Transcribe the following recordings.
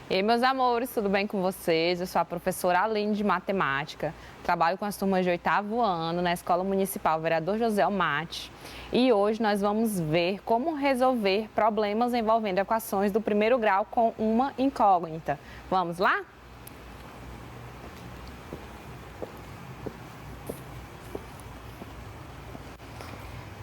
E aí, meus amores, tudo bem com vocês? Eu sou a professora Aline de Matemática, trabalho com as turmas de 8º ano na Escola Municipal Vereador José Almate. E hoje nós vamos ver como resolver problemas envolvendo equações do primeiro grau com uma incógnita. Vamos lá?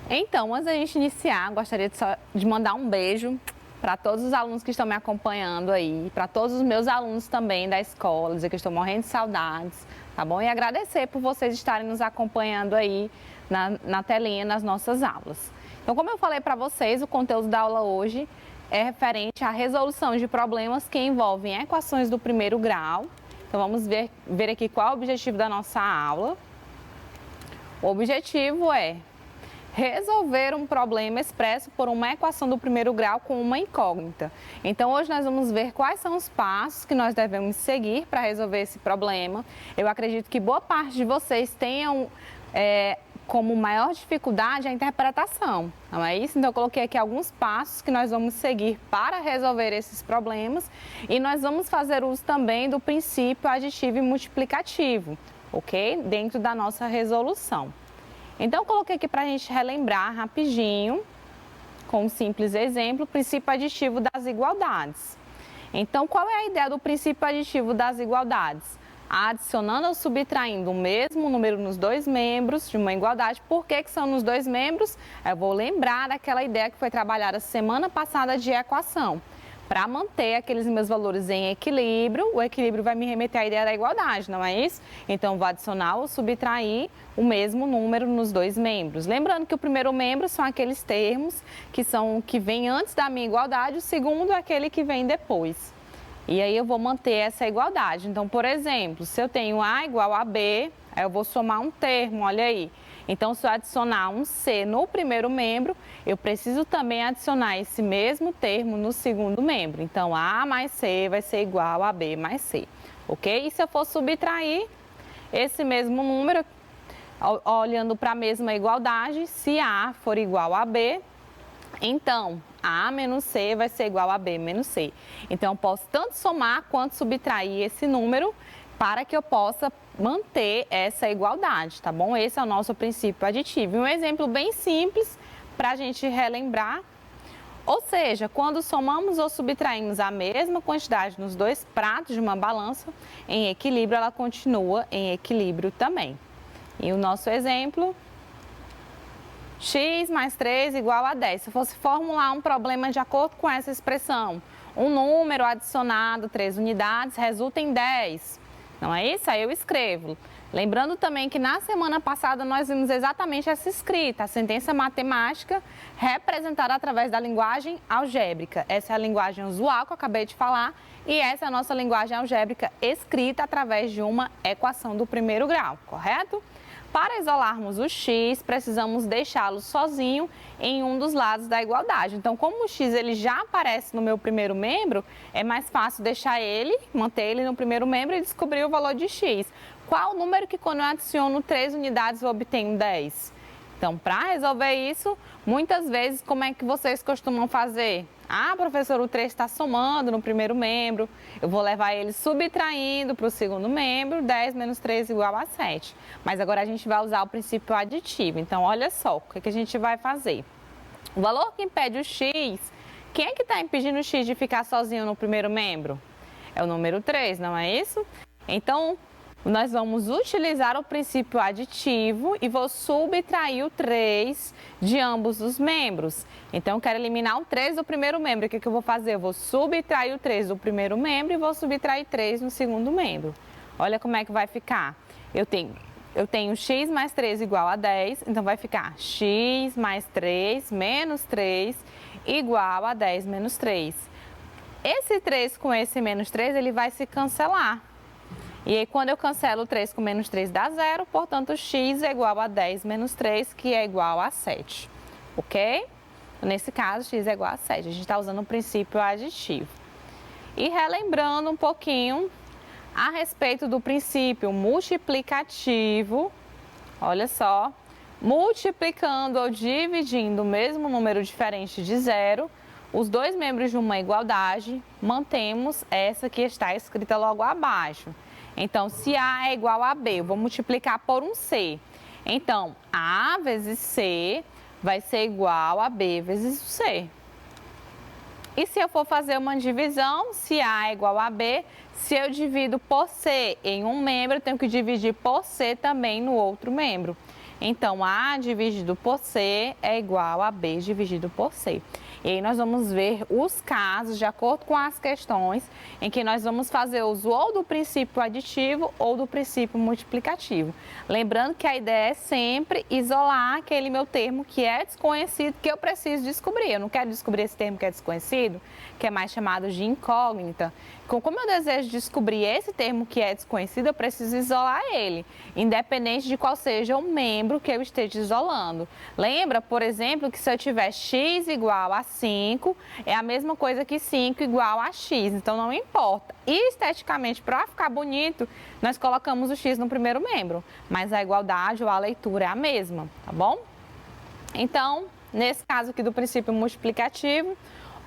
Então, antes da gente iniciar, gostaria de mandar um beijo para todos os alunos que estão me acompanhando aí, para todos os meus alunos também da escola, dizer que eu estou morrendo de saudades, tá bom? E agradecer por vocês estarem nos acompanhando aí na telinha nas nossas aulas. Então, como eu falei para vocês, o conteúdo da aula hoje é referente à resolução de problemas que envolvem equações do primeiro grau. Então, vamos ver aqui qual é o objetivo da nossa aula. O objetivo é resolver um problema expresso por uma equação do primeiro grau com uma incógnita. Então, hoje nós vamos ver quais são os passos que nós devemos seguir para resolver esse problema. Eu acredito que boa parte de vocês tenham como maior dificuldade a interpretação, não é isso? Então, eu coloquei aqui alguns passos que nós vamos seguir para resolver esses problemas e nós vamos fazer uso também do princípio aditivo e multiplicativo, ok? Dentro da nossa resolução. Então, eu coloquei aqui para a gente relembrar rapidinho, com um simples exemplo, o princípio aditivo das igualdades. Então, qual é a ideia do princípio aditivo das igualdades? Adicionando ou subtraindo o mesmo número nos dois membros de uma igualdade. Por que são nos dois membros? Eu vou lembrar daquela ideia que foi trabalhada semana passada de equação. Para manter aqueles meus valores em equilíbrio, o equilíbrio vai me remeter à ideia da igualdade, não é isso? Então, vou adicionar ou subtrair o mesmo número nos dois membros. Lembrando que o primeiro membro são aqueles termos que vêm antes da minha igualdade, o segundo é aquele que vem depois. E aí, eu vou manter essa igualdade. Então, por exemplo, se eu tenho A igual a B, aí eu vou somar um termo, olha aí. Então, se eu adicionar um C no primeiro membro, eu preciso também adicionar esse mesmo termo no segundo membro. Então, A mais C vai ser igual a B mais C, ok? E se eu for subtrair esse mesmo número, olhando para a mesma igualdade, se A for igual a B, então A menos C vai ser igual a B menos C. Então, eu posso tanto somar quanto subtrair esse número para que eu possa manter essa igualdade, tá bom? Esse é o nosso princípio aditivo. Um exemplo bem simples para a gente relembrar. Ou seja, quando somamos ou subtraímos a mesma quantidade nos dois pratos de uma balança, em equilíbrio, ela continua em equilíbrio também. E o nosso exemplo, x mais 3 igual a 10. Se eu fosse formular um problema de acordo com essa expressão, um número adicionado 3 unidades resulta em 10. Não é isso? Aí eu escrevo. Lembrando também que na semana passada nós vimos exatamente essa escrita, a sentença matemática representada através da linguagem algébrica. Essa é a linguagem usual que eu acabei de falar e essa é a nossa linguagem algébrica escrita através de uma equação do primeiro grau, correto? Para isolarmos o x, precisamos deixá-lo sozinho em um dos lados da igualdade. Então, como o x ele já aparece no meu primeiro membro, é mais fácil deixar ele, manter ele no primeiro membro e descobrir o valor de x. Qual o número que quando eu adiciono 3 unidades eu obtenho 10? Então, para resolver isso, muitas vezes, como é que vocês costumam fazer? Ah, professor, o 3 está somando no primeiro membro, eu vou levar ele subtraindo para o segundo membro, 10 menos 3 igual a 7. Mas agora a gente vai usar o princípio aditivo. Então, olha só, o que a gente vai fazer? O valor que impede o x, quem é que está impedindo o x de ficar sozinho no primeiro membro? É o número 3, não é isso? Então, nós vamos utilizar o princípio aditivo e vou subtrair o 3 de ambos os membros. Então, eu quero eliminar o 3 do primeiro membro. O que eu vou fazer? Eu vou subtrair o 3 do primeiro membro e vou subtrair 3 no segundo membro. Olha como é que vai ficar. Eu tenho x mais 3 igual a 10, então vai ficar x mais 3 menos 3 igual a 10 menos 3. Esse 3 com esse menos 3, ele vai se cancelar. E aí, quando eu cancelo o 3 com menos 3 dá 0, portanto, x é igual a 10 menos 3, que é igual a 7, ok? Nesse caso, x é igual a 7. A gente está usando o princípio aditivo. E relembrando um pouquinho a respeito do princípio multiplicativo, olha só, multiplicando ou dividindo o mesmo número diferente de 0, os dois membros de uma igualdade, mantemos essa que está escrita logo abaixo. Então, se A é igual a B, eu vou multiplicar por um C. Então, A vezes C vai ser igual a B vezes C. E se eu for fazer uma divisão, se A é igual a B, se eu divido por C em um membro, eu tenho que dividir por C também no outro membro. Então, A dividido por C é igual a B dividido por C. E aí nós vamos ver os casos, de acordo com as questões, em que nós vamos fazer uso ou do princípio aditivo ou do princípio multiplicativo. Lembrando que a ideia é sempre isolar aquele meu termo que é desconhecido, que eu preciso descobrir. Eu não quero descobrir esse termo que é desconhecido, que é mais chamado de incógnita. Como eu desejo descobrir esse termo que é desconhecido, eu preciso isolar ele, independente de qual seja o membro que eu esteja isolando. Lembra, por exemplo, que se eu tiver x igual a 5, é a mesma coisa que 5 igual a x, então não importa. E esteticamente, para ficar bonito, nós colocamos o x no primeiro membro, mas a igualdade ou a leitura é a mesma, tá bom? Então, nesse caso aqui do princípio multiplicativo,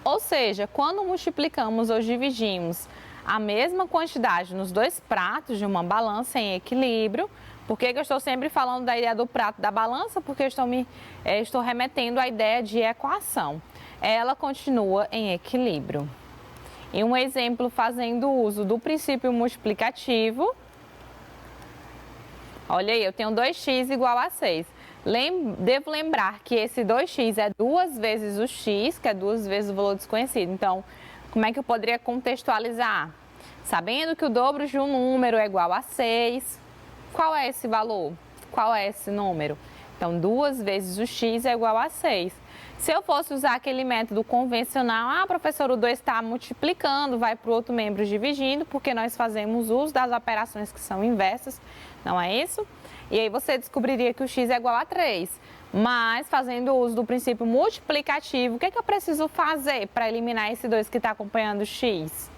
ou seja, quando multiplicamos ou dividimos a mesma quantidade nos dois pratos de uma balança em equilíbrio, por que eu estou sempre falando da ideia do prato da balança? Porque eu estou remetendo à ideia de equação. Ela continua em equilíbrio. E um exemplo fazendo uso do princípio multiplicativo. Olha aí, eu tenho 2x igual a 6. Devo lembrar que esse 2x é 2 vezes o x, que é 2 vezes o valor desconhecido. Então, como é que eu poderia contextualizar? Sabendo que o dobro de um número é igual a 6, qual é esse valor? Qual é esse número? Então, 2 vezes o x é igual a 6. Se eu fosse usar aquele método convencional, professor, o 2 está multiplicando, vai para o outro membro dividindo, porque nós fazemos uso das operações que são inversas, não é isso? E aí você descobriria que o x é igual a 3. Mas, fazendo uso do princípio multiplicativo, o que eu preciso fazer para eliminar esse 2 que está acompanhando o x?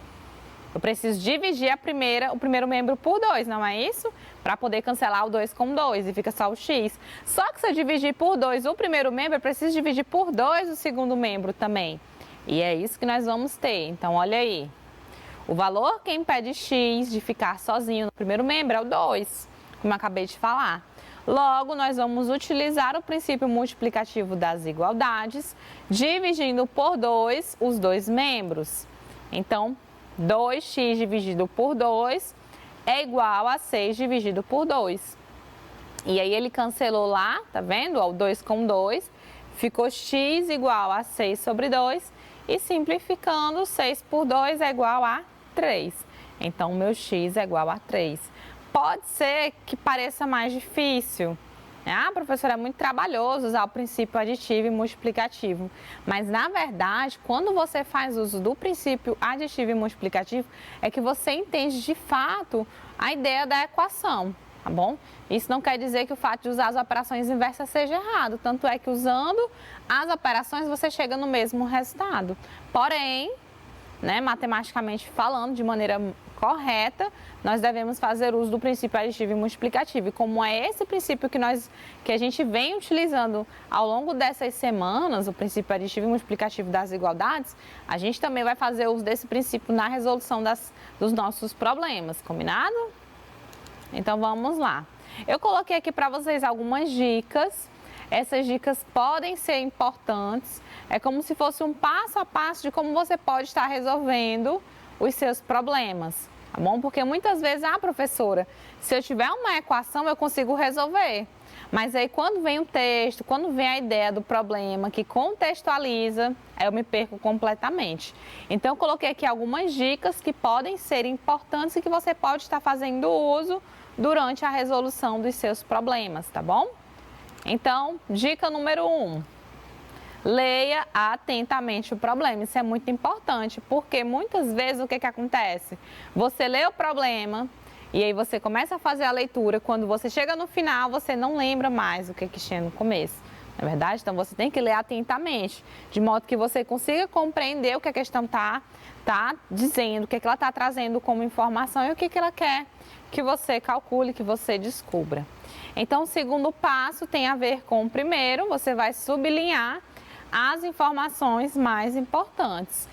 Eu preciso dividir o primeiro membro por 2, não é isso? Para poder cancelar o 2 com 2 e fica só o x. Só que se eu dividir por 2 o primeiro membro, eu preciso dividir por 2 o segundo membro também. E é isso que nós vamos ter. Então, olha aí. O valor que impede x de ficar sozinho no primeiro membro é o 2, como eu acabei de falar. Logo, nós vamos utilizar o princípio multiplicativo das igualdades, dividindo por 2 os dois membros. Então, 2x dividido por 2 é igual a 6 dividido por 2. E aí ele cancelou lá, tá vendo? O 2 com 2, ficou x igual a 6 sobre 2 e simplificando, 6 por 2 é igual a 3. Então, o meu x é igual a 3. Pode ser que pareça mais difícil. Professora, é muito trabalhoso usar o princípio aditivo e multiplicativo. Mas, na verdade, quando você faz uso do princípio aditivo e multiplicativo, é que você entende de fato a ideia da equação, tá bom? Isso não quer dizer que o fato de usar as operações inversas seja errado. Tanto é que usando as operações você chega no mesmo resultado. Porém, matematicamente falando, de maneira correta, nós devemos fazer uso do princípio aditivo e multiplicativo. E como é esse princípio que a gente vem utilizando ao longo dessas semanas, o princípio aditivo e multiplicativo das igualdades, a gente também vai fazer uso desse princípio na resolução dos nossos problemas, combinado? Então vamos lá. Eu coloquei aqui para vocês algumas dicas. Essas dicas podem ser importantes. É como se fosse um passo a passo de como você pode estar resolvendo os seus problemas, tá bom? Porque muitas vezes, professora, se eu tiver uma equação, eu consigo resolver. Mas aí quando vem o texto, quando vem a ideia do problema que contextualiza, aí eu me perco completamente. Então, eu coloquei aqui algumas dicas que podem ser importantes e que você pode estar fazendo uso durante a resolução dos seus problemas, tá bom? Então, dica número 1. Leia atentamente o problema. Isso é muito importante, porque muitas vezes o que acontece? Você lê o problema e aí você começa a fazer a leitura. Quando você chega no final, você não lembra mais o que tinha no começo. Não é verdade? Então, você tem que ler atentamente, de modo que você consiga compreender o que a questão está dizendo, o que ela está trazendo como informação e o que ela quer que você calcule, que você descubra. Então, o segundo passo tem a ver com o primeiro. Você vai sublinhar as informações mais importantes.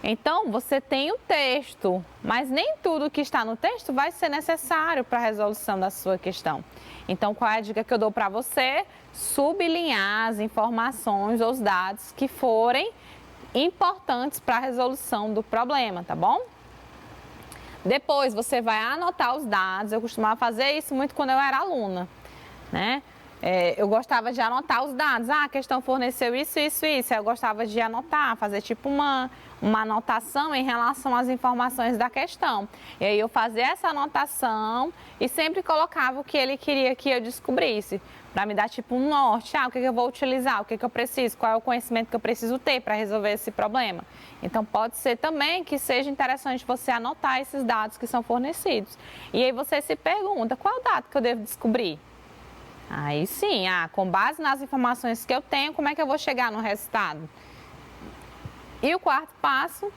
Então, você tem o texto, mas nem tudo que está no texto vai ser necessário para a resolução da sua questão. Então, qual é a dica que eu dou para você? Sublinhar as informações ou os dados que forem importantes para a resolução do problema, tá bom? Depois, você vai anotar os dados. Eu costumava fazer isso muito quando eu era aluna, né? Eu gostava de anotar os dados. Ah, a questão forneceu isso, isso, isso. Eu gostava de anotar, fazer tipo uma anotação em relação às informações da questão. E aí eu fazia essa anotação e sempre colocava o que ele queria que eu descobrisse, para me dar tipo um norte. Ah, o que eu vou utilizar, o que eu preciso, qual é o conhecimento que eu preciso ter para resolver esse problema. Então pode ser também que seja interessante você anotar esses dados que são fornecidos. E aí você se pergunta, qual é o dado que eu devo descobrir? Aí sim, com base nas informações que eu tenho, como é que eu vou chegar no resultado? E o quarto passo,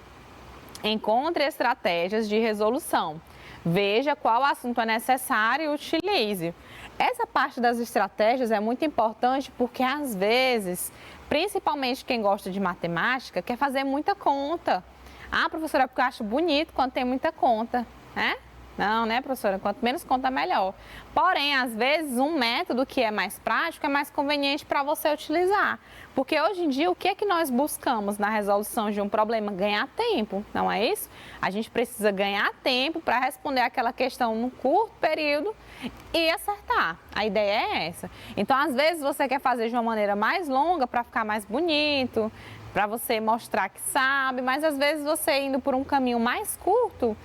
encontre estratégias de resolução. Veja qual assunto é necessário e utilize. Essa parte das estratégias é muito importante porque às vezes, principalmente quem gosta de matemática, quer fazer muita conta. Ah, professora, é porque eu acho bonito quando tem muita conta, né? Não, né, professora? Quanto menos conta, melhor. Porém, às vezes, um método que é mais prático é mais conveniente para você utilizar. Porque hoje em dia, o que é que nós buscamos na resolução de um problema? Ganhar tempo, não é isso? A gente precisa ganhar tempo para responder aquela questão num curto período e acertar. A ideia é essa. Então, às vezes, você quer fazer de uma maneira mais longa para ficar mais bonito, para você mostrar que sabe, mas às vezes você indo por um caminho mais curto,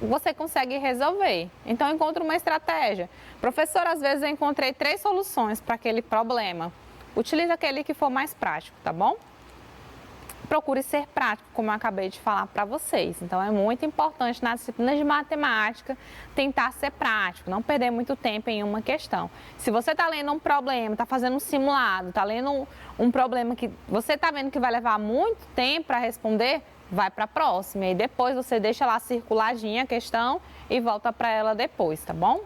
você consegue resolver. Então, encontre uma estratégia. Professor, às vezes eu encontrei 3 soluções para aquele problema. Utilize aquele que for mais prático, tá bom? Procure ser prático, como eu acabei de falar para vocês. Então, é muito importante na disciplina de matemática tentar ser prático, não perder muito tempo em uma questão. Se você está lendo um problema, está fazendo um simulado, está lendo um problema que você está vendo que vai levar muito tempo para responder, vai para a próxima. E depois você deixa lá circuladinha a questão e volta para ela depois, tá bom?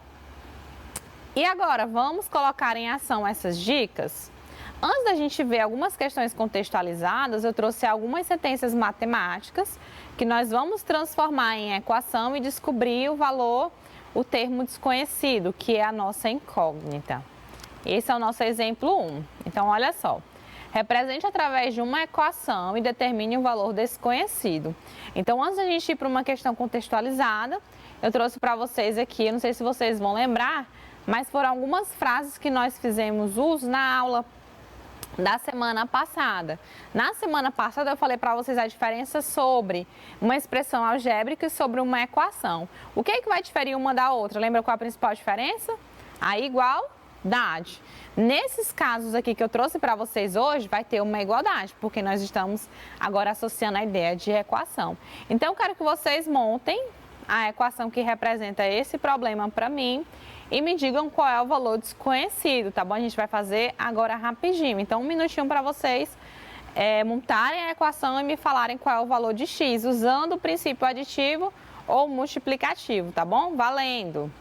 E agora, vamos colocar em ação essas dicas? Antes da gente ver algumas questões contextualizadas, eu trouxe algumas sentenças matemáticas que nós vamos transformar em equação e descobrir o valor, o termo desconhecido, que é a nossa incógnita. Esse é o nosso exemplo 1. Então, olha só. Represente através de uma equação e determine o valor desconhecido. Então, antes da gente ir para uma questão contextualizada, eu trouxe para vocês aqui, não sei se vocês vão lembrar, mas foram algumas frases que nós fizemos uso na aula da semana passada. Na semana passada eu falei para vocês a diferença sobre uma expressão algébrica e sobre uma equação. O que é que vai diferir uma da outra? Lembra qual a principal diferença? A igualdade. Nesses casos aqui que eu trouxe para vocês hoje, vai ter uma igualdade, porque nós estamos agora associando a ideia de equação. Então, eu quero que vocês montem a equação que representa esse problema para mim e me digam qual é o valor desconhecido, tá bom? A gente vai fazer agora rapidinho. Então, 1 minutinho para vocês montarem a equação e me falarem qual é o valor de x, usando o princípio aditivo ou multiplicativo, tá bom? Valendo!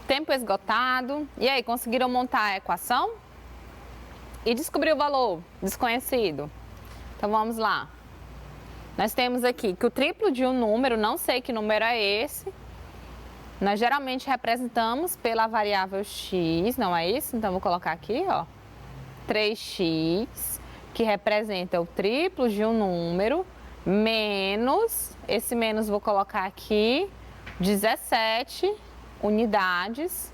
Tempo esgotado. E aí, conseguiram montar a equação? E descobrir o valor desconhecido. Então, vamos lá. Nós temos aqui que o triplo de um número, não sei que número é esse. Nós geralmente representamos pela variável x, não é isso? Então, vou colocar aqui, ó. 3x, que representa o triplo de um número, menos, esse menos vou colocar aqui, 17 unidades,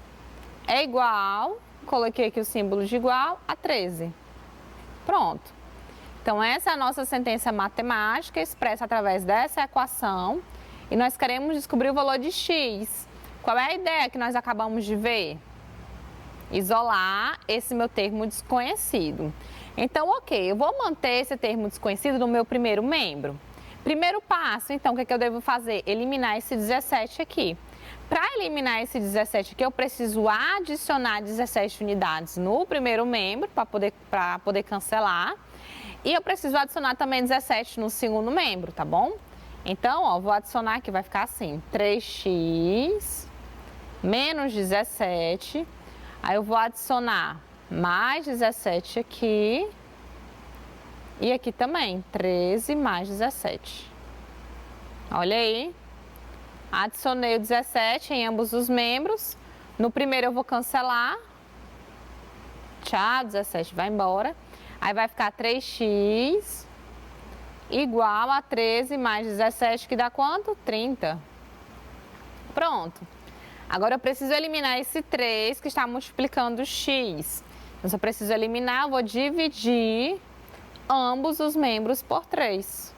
é igual, coloquei aqui o símbolo de igual, a 13. Pronto. Então, essa é a nossa sentença matemática expressa através dessa equação e nós queremos descobrir o valor de x. Qual é a ideia que nós acabamos de ver? Isolar esse meu termo desconhecido. Então, ok, eu vou manter esse termo desconhecido no meu primeiro membro. Primeiro passo, então, o que é que eu devo fazer? Eliminar esse 17 aqui. Para eliminar esse 17 aqui, eu preciso adicionar 17 unidades no primeiro membro para poder cancelar. E eu preciso adicionar também 17 no segundo membro, tá bom? Então, ó, vou adicionar aqui, vai ficar assim, 3x menos 17. Aí eu vou adicionar mais 17 aqui. E aqui também, 13 mais 17. Olha aí. Adicionei o 17 em ambos os membros. No primeiro eu vou cancelar. Tchau, 17 vai embora. Aí vai ficar 3x igual a 13 mais 17, que dá quanto? 30. Pronto. Agora eu preciso eliminar esse 3 que está multiplicando x. Então, se eu preciso eliminar, eu vou dividir ambos os membros por 3.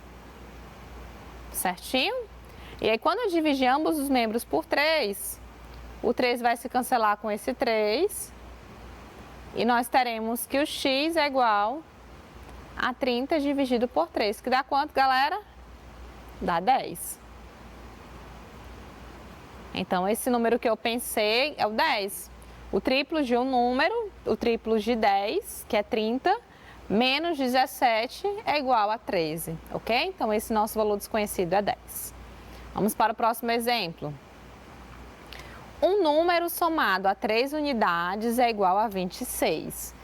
Certinho? E aí, quando eu dividir ambos os membros por 3, o 3 vai se cancelar com esse 3. E nós teremos que o x é igual a 30 dividido por 3, que dá quanto, galera? Dá 10. Então, esse número que eu pensei é o 10. O triplo de um número, o triplo de 10, que é 30, menos 17 é igual a 13, ok? Então, esse nosso valor desconhecido é 10. Vamos para o próximo exemplo. Um número somado a 3 unidades é igual a 26.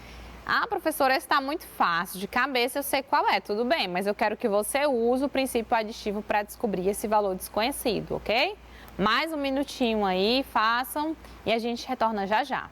Ah, professora, esse está muito fácil, de cabeça eu sei qual é, tudo bem, mas eu quero que você use o princípio aditivo para descobrir esse valor desconhecido, ok? Mais um minutinho aí, façam e a gente retorna já já.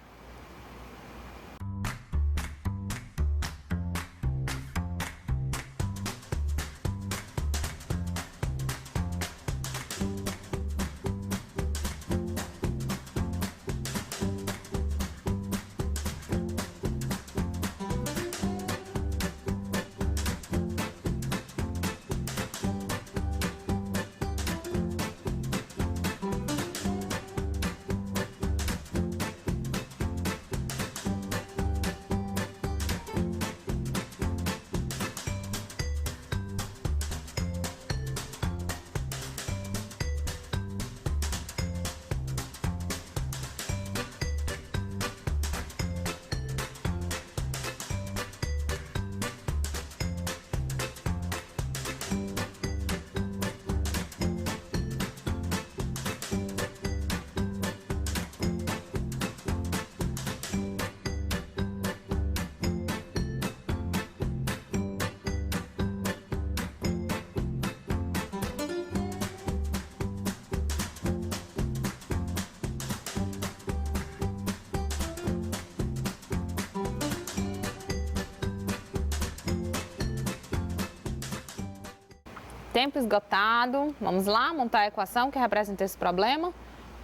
Tempo esgotado. Vamos lá, montar a equação que representa esse problema.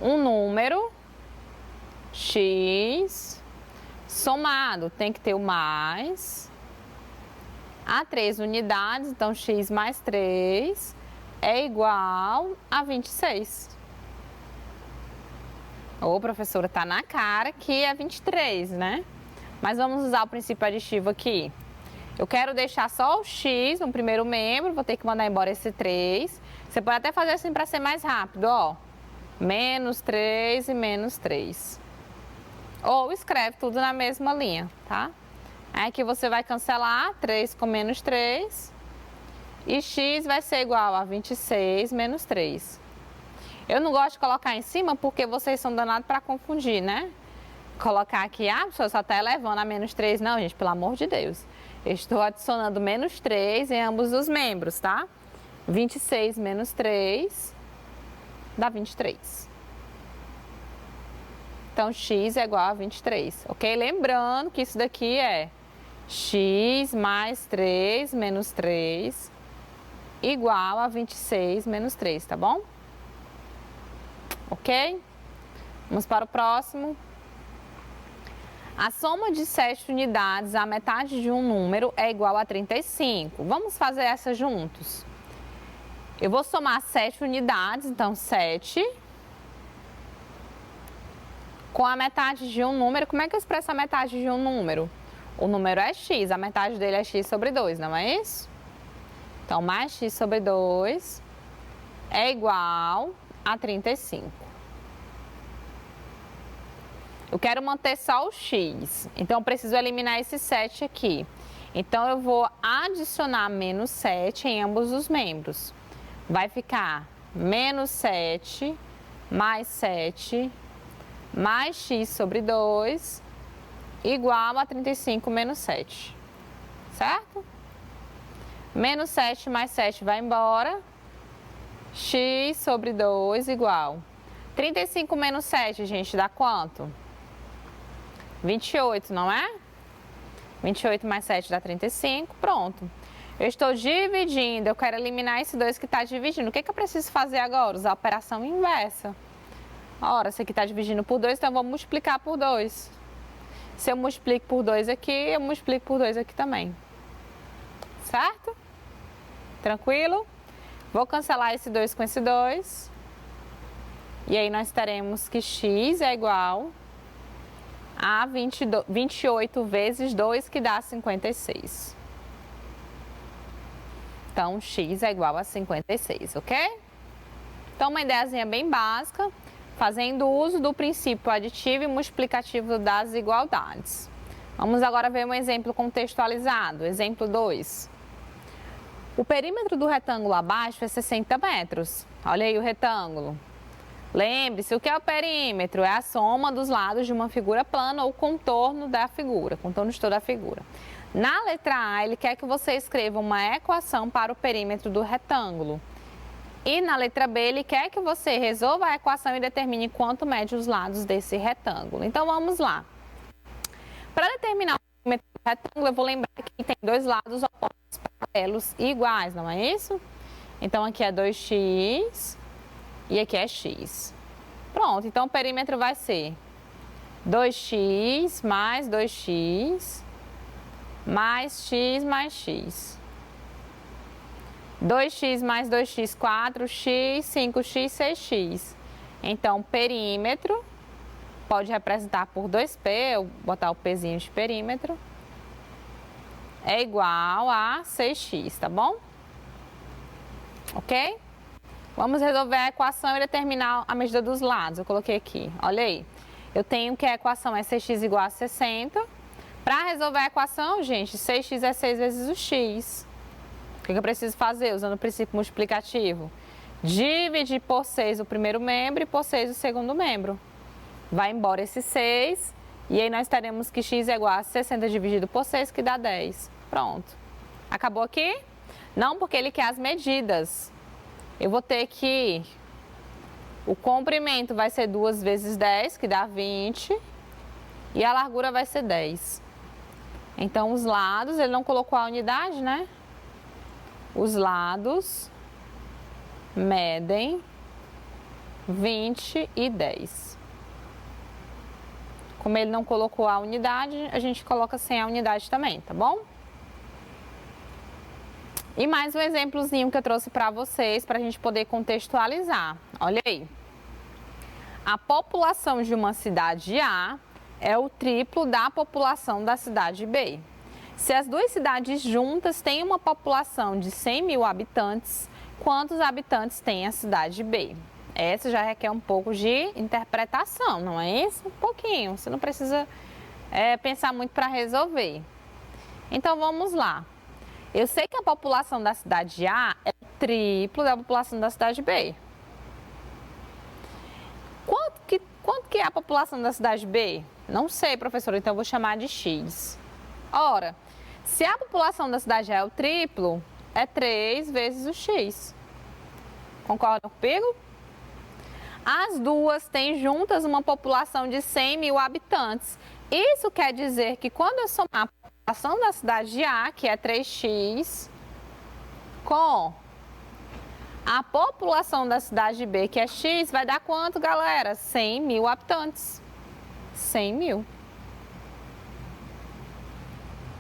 Um número, x, somado, tem que ter o mais, a 3 unidades, então x mais 3 é igual a 26. Ô, professora, tá na cara que é 23, né? Mas vamos usar o princípio aditivo aqui. Eu quero deixar só o x no primeiro membro, vou ter que mandar embora esse 3. Você pode até fazer assim para ser mais rápido, ó. Menos 3 e menos 3. Ou escreve tudo na mesma linha, tá? Aí aqui você vai cancelar 3 com menos 3. E x vai ser igual a 26 menos 3. Eu não gosto de colocar em cima porque vocês são danados para confundir, né? Colocar aqui, a pessoa só está elevando a menos 3. Não, gente, pelo amor de Deus. Eu estou adicionando menos 3 em ambos os membros, tá? 26 menos 3 dá 23. Então, x é igual a 23, ok? Lembrando que isso daqui é x mais 3 menos 3 igual a 26 menos 3, tá bom? Ok? Vamos para o próximo. A soma de 7 unidades à metade de um número é igual a 35. Vamos fazer essa juntos. Eu vou somar 7 unidades, então 7 com a metade de um número. Como é que eu expresso a metade de um número? O número é x, a metade dele é x sobre 2, não é isso? Então, mais x sobre 2 é igual a 35. Eu quero manter só o x, então eu preciso eliminar esse 7 aqui. Então, eu vou adicionar menos 7 em ambos os membros. Vai ficar menos 7 mais 7 mais x sobre 2 igual a 35 menos 7, certo? Menos 7 mais 7 vai embora, x sobre 2 igual. 35 menos 7, gente, dá quanto? 28, não é? 28 mais 7 dá 35, pronto. Eu estou dividindo, eu quero eliminar esse 2 que está dividindo. O que eu preciso fazer agora? Usar a operação inversa. Ora, esse aqui está dividindo por 2, então eu vou multiplicar por 2. Se eu multiplico por 2 aqui, eu multiplico por 2 aqui também. Certo? Tranquilo? Vou cancelar esse 2 com esse 2. E aí nós teremos que x é igual a 28 vezes 2, que dá 56. Então, x é igual a 56, ok? Então, uma ideiazinha bem básica, fazendo uso do princípio aditivo e multiplicativo das igualdades. Vamos agora ver um exemplo contextualizado. Exemplo 2. O perímetro do retângulo abaixo é 60 metros. Olha aí o retângulo. Lembre-se, o que é o perímetro? É a soma dos lados de uma figura plana ou contorno da figura, contorno de toda a figura. Na letra A, ele quer que você escreva uma equação para o perímetro do retângulo. E na letra B, ele quer que você resolva a equação e determine quanto mede os lados desse retângulo. Então, vamos lá. Para determinar o perímetro do retângulo, eu vou lembrar que tem dois lados opostos, paralelos e iguais, não é isso? Então, aqui é 2x e aqui é x. Pronto, então o perímetro vai ser 2x mais 2x mais x mais x. 2x mais 2x, 4x, 5x, 6x. Então, perímetro pode representar por 2p, eu vou botar o pzinho de perímetro, é igual a 6x, tá bom? Ok? Vamos resolver a equação e determinar a medida dos lados. Eu coloquei aqui, olha aí. Eu tenho que a equação é 6x igual a 60. Para resolver a equação, gente, 6x é 6 vezes o x. O que eu preciso fazer usando o princípio multiplicativo? Dividir por 6 o primeiro membro e por 6 o segundo membro. Vai embora esse 6 e aí nós teremos que x é igual a 60 dividido por 6, que dá 10. Pronto. Acabou aqui? Não, porque ele quer as medidas. Eu vou ter que... O comprimento vai ser 2 vezes 10, que dá 20. E a largura vai ser 10. Então, os lados, ele não colocou a unidade, né? Os lados medem 20 e 10. Como ele não colocou a unidade, a gente coloca sem a unidade também, tá bom? E mais um exemplozinho que eu trouxe para vocês, para a gente poder contextualizar. Olha aí. A população de uma cidade A é o triplo da população da cidade B. Se as duas cidades juntas têm uma população de 100 mil habitantes, quantos habitantes tem a cidade B? Essa já requer um pouco de interpretação, não é isso? Um pouquinho, você não precisa pensar muito para resolver. Então, vamos lá. Eu sei que a população da cidade A é o triplo da população da cidade B. Quanto que é a população da cidade B? Não sei, professora, então eu vou chamar de x. Ora, se a população da cidade A é o triplo, é 3 vezes o x. Concordam comigo? As duas têm juntas uma população de 100 mil habitantes. Isso quer dizer que quando eu somar a população da cidade A, que é 3x, com a população da cidade B, que é x, vai dar quanto, galera? 100 mil habitantes. 100 mil.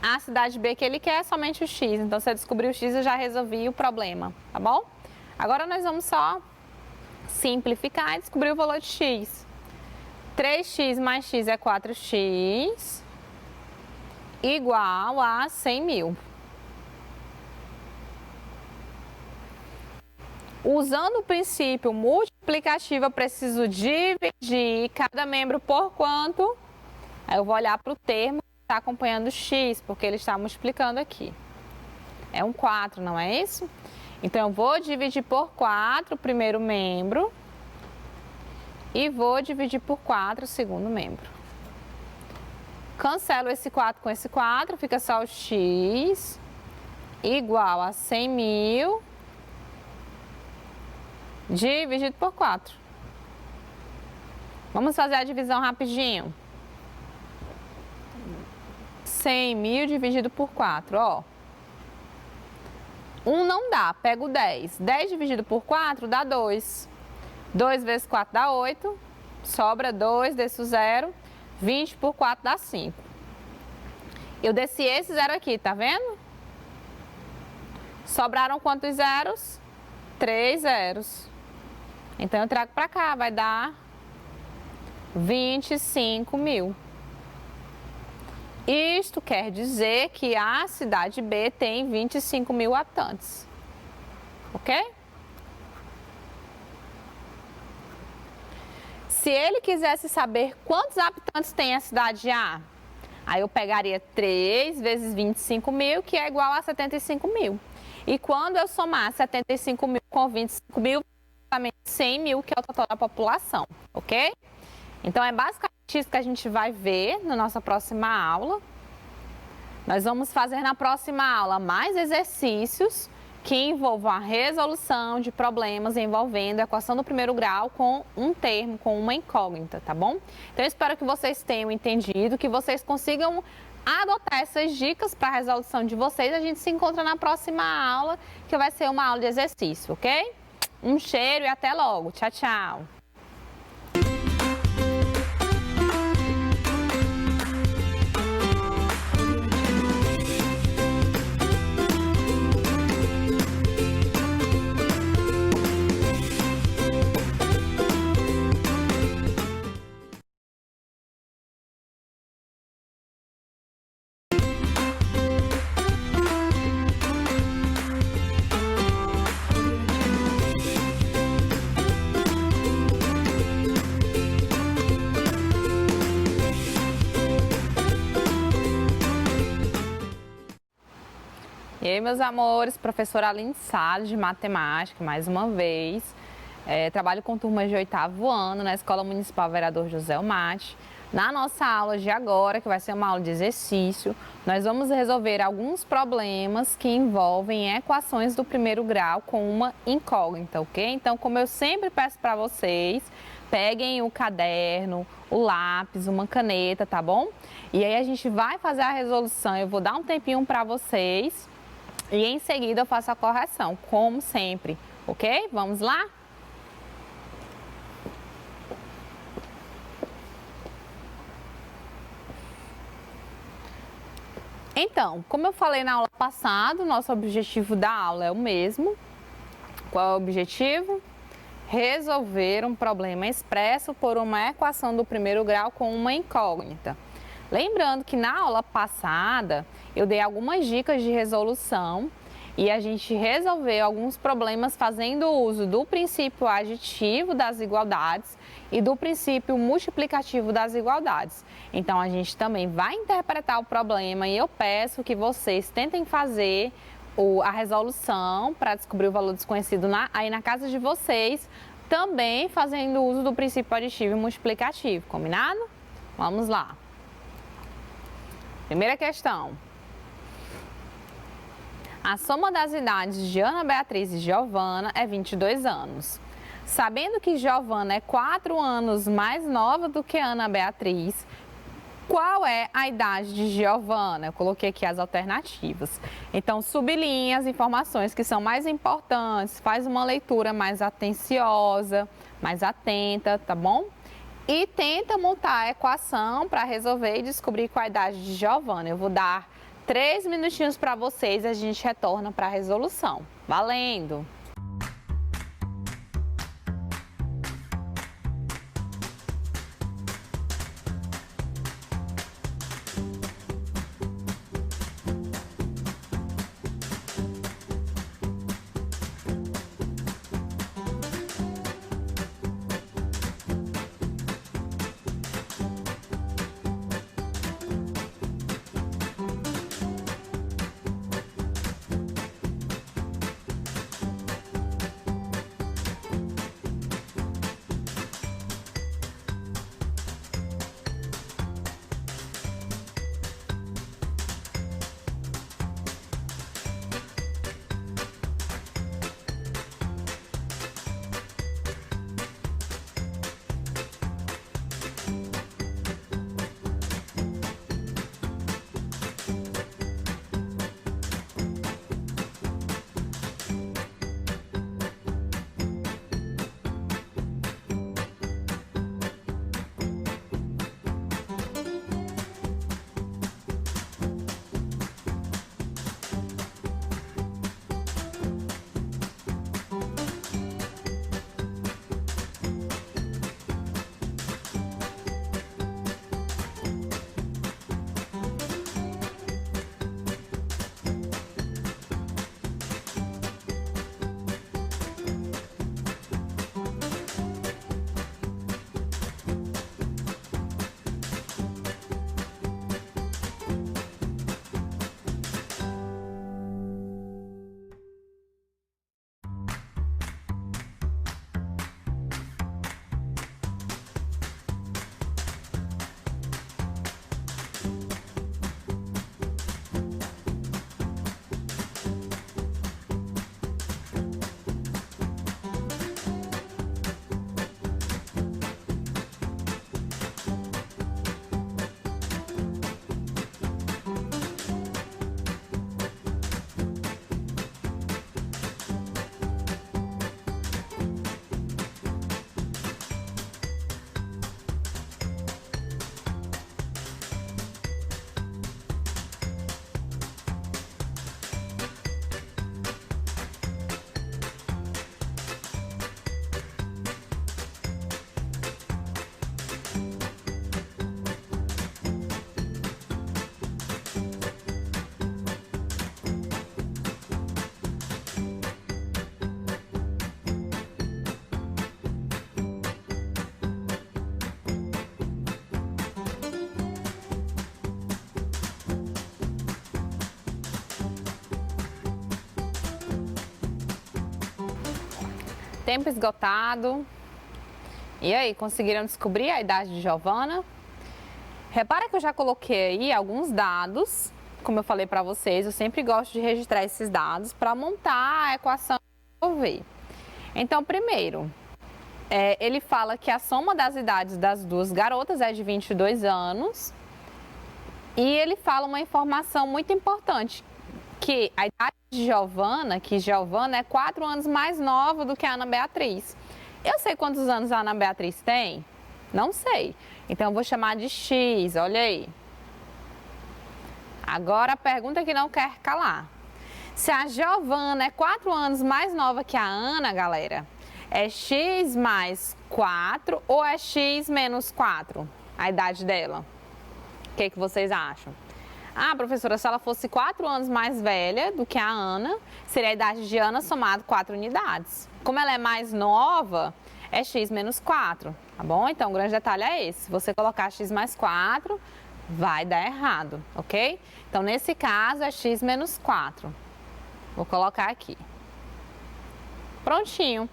A cidade B que ele quer é somente o x. Então, se eu descobrir o x, eu já resolvi o problema, tá bom? Agora, nós vamos só simplificar e descobrir o valor de x. 3x mais x é 4x, igual a 100 mil. Usando o princípio multiplicativo, eu preciso dividir cada membro por quanto? Aí eu vou olhar para o termo que está acompanhando o x, porque ele está multiplicando aqui. É um 4, não é isso? Então, eu vou dividir por 4 o primeiro membro e vou dividir por 4 o segundo membro. Cancelo esse 4 com esse 4, fica só o x igual a 100 mil dividido por 4. Vamos fazer a divisão rapidinho. 100 mil dividido por 4, ó. 1 não dá, pega o 10. 10 dividido por 4 dá 2. 2 vezes 4 dá 8. Sobra 2, desço 0. 20 por 4 dá 5. Eu desci esse 0 aqui, tá vendo? Sobraram quantos zeros? 3 zeros. Então, eu trago para cá, vai dar 25 mil. Isto quer dizer que a cidade B tem 25 mil habitantes. Ok? Se ele quisesse saber quantos habitantes tem a cidade A, aí eu pegaria 3 vezes 25 mil, que é igual a 75 mil. E quando eu somar 75 mil com 25 mil, 100 mil, que é o total da população, ok? Então, é basicamente isso que a gente vai ver na nossa próxima aula. Nós vamos fazer na próxima aula mais exercícios que envolvam a resolução de problemas envolvendo a equação do primeiro grau com um termo, com uma incógnita, tá bom? Então, eu espero que vocês tenham entendido, que vocês consigam adotar essas dicas para a resolução de vocês. A gente se encontra na próxima aula, que vai ser uma aula de exercício, ok? Um cheiro e até logo. Tchau, tchau. E aí, meus amores, professora Aline Salles, de matemática, mais uma vez. Trabalho com turmas de 8º ano na Escola Municipal Vereador José Almate. Na nossa aula de agora, que vai ser uma aula de exercício, nós vamos resolver alguns problemas que envolvem equações do primeiro grau com uma incógnita, ok? Então, como eu sempre peço para vocês, peguem o caderno, o lápis, uma caneta, tá bom? E aí a gente vai fazer a resolução, eu vou dar um tempinho para vocês. E em seguida eu faço a correção, como sempre, ok? Vamos lá? Então, como eu falei na aula passada, o nosso objetivo da aula é o mesmo. Qual é o objetivo? Resolver um problema expresso por uma equação do primeiro grau com uma incógnita. Lembrando que na aula passada eu dei algumas dicas de resolução e a gente resolveu alguns problemas fazendo uso do princípio aditivo das igualdades e do princípio multiplicativo das igualdades. Então, a gente também vai interpretar o problema e eu peço que vocês tentem fazer a resolução para descobrir o valor desconhecido aí na casa de vocês, também fazendo uso do princípio aditivo e multiplicativo, combinado? Vamos lá. Primeira questão. A soma das idades de Ana Beatriz e Giovana é 22 anos. Sabendo que Giovana é 4 anos mais nova do que Ana Beatriz, Qual é a idade de Giovana? Eu coloquei aqui as alternativas. Então, sublinhe as informações que são mais importantes, faz uma leitura mais atenciosa, mais atenta, tá bom? E tenta montar a equação para resolver e descobrir qual a idade de Giovana. Eu vou dar 3 minutinhos para vocês e a gente retorna para a resolução. Valendo! Tempo esgotado. E aí, conseguiram descobrir a idade de Giovana? Repara que eu já coloquei aí alguns dados, como eu falei para vocês, eu sempre gosto de registrar esses dados para montar a equação e resolver. Então, primeiro, ele fala que a soma das idades das duas garotas é de 22 anos e ele fala uma informação muito importante, que a idade de Giovana, que Giovana é 4 anos mais nova do que a Ana Beatriz. Eu sei quantos anos a Ana Beatriz tem? Não sei. Então, eu vou chamar de X, olha aí. Agora, a pergunta que não quer calar. Se a Giovana é 4 anos mais nova que a Ana, galera, é X mais 4 ou é X menos 4? A idade dela. O que vocês acham? Ah, professora, se ela fosse 4 anos mais velha do que a Ana, seria a idade de Ana somado 4 unidades. Como ela é mais nova, é X menos 4, tá bom? Então, o grande detalhe é esse. Se você colocar X mais 4, vai dar errado, ok? Então, nesse caso, é X menos 4. Vou colocar aqui. Prontinho.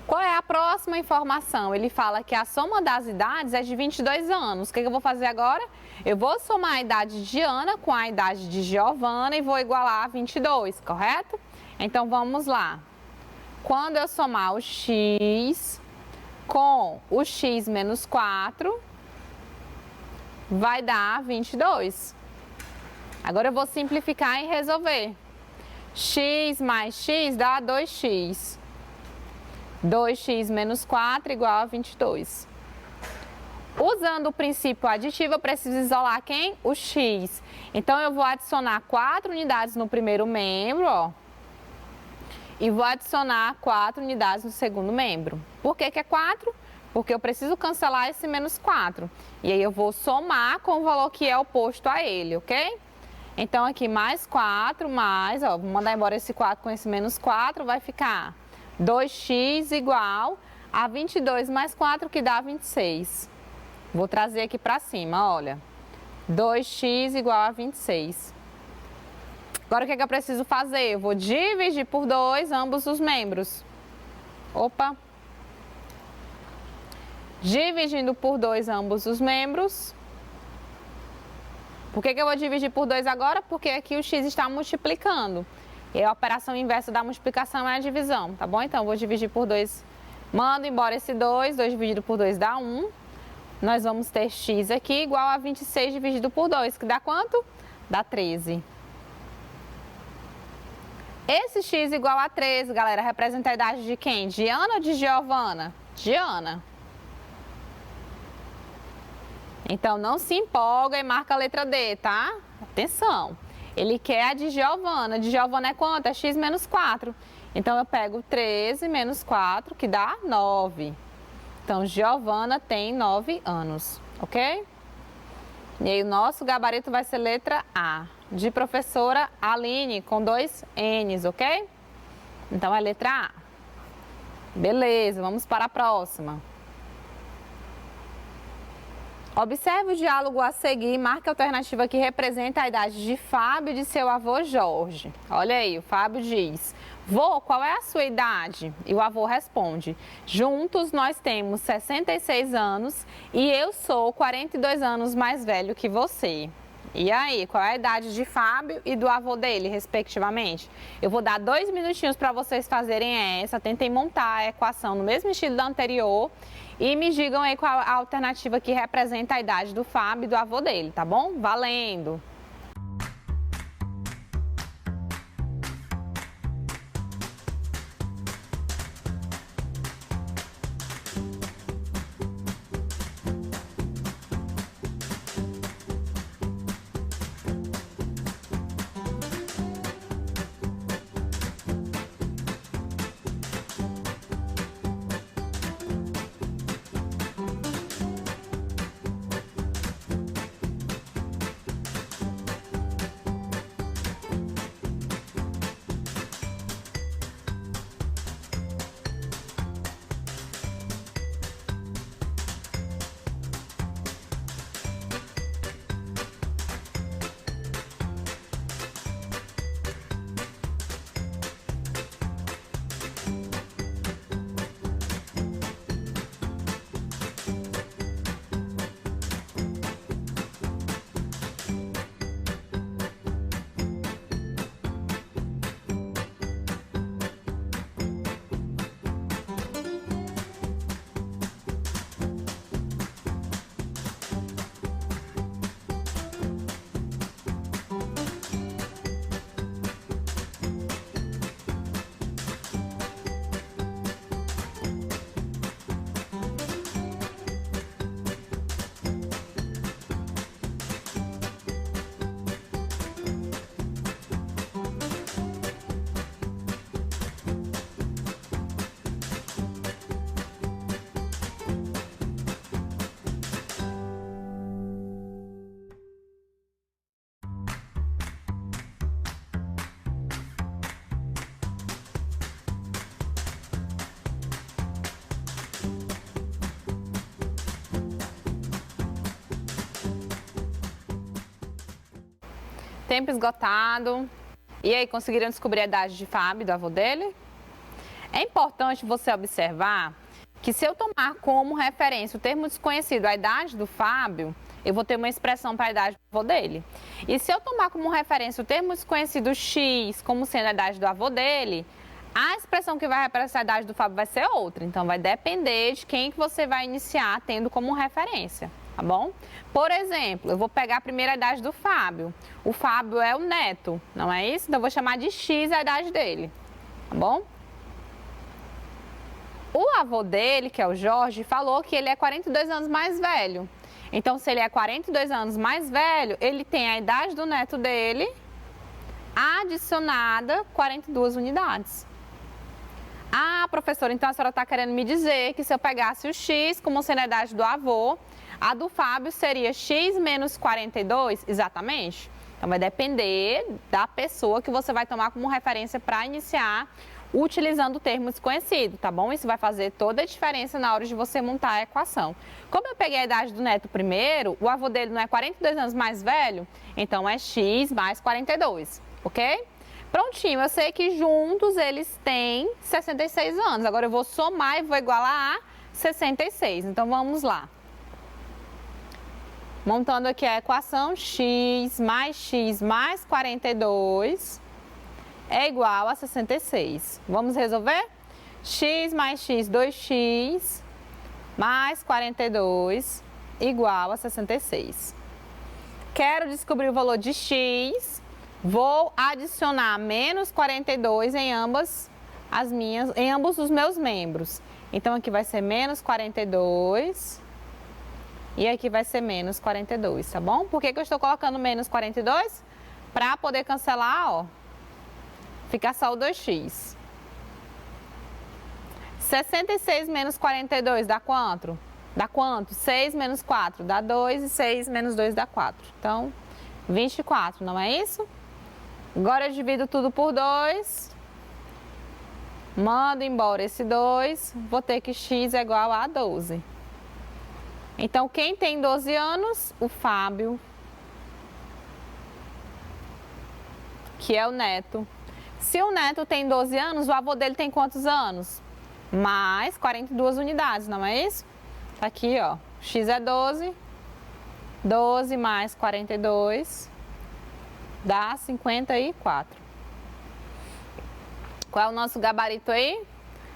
Qual é a próxima informação? Ele fala que a soma das idades é de 22 anos. O que eu vou fazer agora? Eu vou somar a idade de Ana com a idade de Giovana e vou igualar a 22, correto? Então, vamos lá. Quando eu somar o X com o X menos 4, vai dar 22. Agora eu vou simplificar e resolver. X mais x dá 2x. 2x menos 4 igual a 22. Usando o princípio aditivo, eu preciso isolar quem? O x. Então, eu vou adicionar 4 unidades no primeiro membro, ó. E vou adicionar 4 unidades no segundo membro. Por que que é 4? Porque eu preciso cancelar esse menos 4. E aí, eu vou somar com o valor que é oposto a ele, ok? Então, aqui mais 4, mais, ó, vou mandar embora esse 4 com esse menos 4, vai ficar 2x igual a 22 mais 4, que dá 26. Vou trazer aqui para cima, olha. 2x igual a 26. Agora, o que é que eu preciso fazer? Eu vou dividir por 2 ambos os membros. Opa! Dividindo por 2 ambos os membros. Por que que eu vou dividir por 2 agora? Porque aqui o x está multiplicando. E a operação inversa da multiplicação é a divisão, tá bom? Então, eu vou dividir por 2. Mando embora esse 2. 2 dividido por 2 dá 1. Nós vamos ter x aqui igual a 26 dividido por 2, que dá quanto? Dá 13. Esse x igual a 13, galera, representa a idade de quem? De Ana ou de Giovana? De Ana. Então, não se empolga e marca a letra D, tá? Atenção. Ele quer a de Giovana. De Giovana é quanto? É x menos 4. Então, eu pego 13 menos 4, que dá 9. Então, Giovana tem 9 anos, ok? E aí, o nosso gabarito vai ser letra A, de professora Aline, com 2 N's, ok? Então, é letra A. Beleza, vamos para a próxima. Observe o diálogo a seguir e marque a alternativa que representa a idade de Fábio e de seu avô Jorge. Olha aí, o Fábio diz: vô, qual é a sua idade? E o avô responde: juntos nós temos 66 anos e eu sou 42 anos mais velho que você. E aí, qual é a idade de Fábio e do avô dele, respectivamente? Eu vou dar 2 minutinhos para vocês fazerem essa, tentem montar a equação no mesmo estilo da anterior e me digam aí qual a alternativa que representa a idade do Fábio e do avô dele, tá bom? Valendo! Tempo esgotado. E aí, conseguiram descobrir a idade de Fábio, do avô dele? É importante você observar que se eu tomar como referência o termo desconhecido, a idade do Fábio, eu vou ter uma expressão para a idade do avô dele. E se eu tomar como referência o termo desconhecido X como sendo a idade do avô dele, a expressão que vai representar a idade do Fábio vai ser outra. Então, vai depender de quem que você vai iniciar tendo como referência, tá bom? Por exemplo, eu vou pegar a primeira idade do Fábio. O Fábio é o neto, não é isso? Então, eu vou chamar de X a idade dele, tá bom? O avô dele, que é o Jorge, falou que ele é 42 anos mais velho. Então, se ele é 42 anos mais velho, ele tem a idade do neto dele adicionada 42 unidades. Ah, professora, então a senhora está querendo me dizer que se eu pegasse o X como sendo a idade do avô, a do Fábio seria X menos 42? Exatamente. Então, vai depender da pessoa que você vai tomar como referência para iniciar utilizando o termo desconhecido, tá bom? Isso vai fazer toda a diferença na hora de você montar a equação. Como eu peguei a idade do neto primeiro, o avô dele não é 42 anos mais velho, então é X mais 42, ok? Prontinho, eu sei que juntos eles têm 66 anos. Agora eu vou somar e vou igualar a 66. Então vamos lá. Montando aqui a equação, x mais 42 é igual a 66. Vamos resolver? X mais x, 2x, mais 42, igual a 66. Quero descobrir o valor de x, vou adicionar menos 42 em ambos os meus membros. Então, aqui vai ser menos 42 e aqui vai ser menos 42, tá bom? Por que eu estou colocando menos 42? Para poder cancelar, ó. Fica só o 2x. 66 menos 42 dá quanto? Dá quanto? 6 menos 4 dá 2 e 6 menos 2 dá 4. Então, 24, não é isso? Agora eu divido tudo por 2. Mando embora esse 2. Vou ter que x é igual a 12. Então, quem tem 12 anos? O Fábio, que é o neto. Se o neto tem 12 anos, o avô dele tem quantos anos? Mais 42 unidades, não é isso? Tá aqui, ó. X é 12. 12 mais 42 dá 54. Qual é o nosso gabarito aí?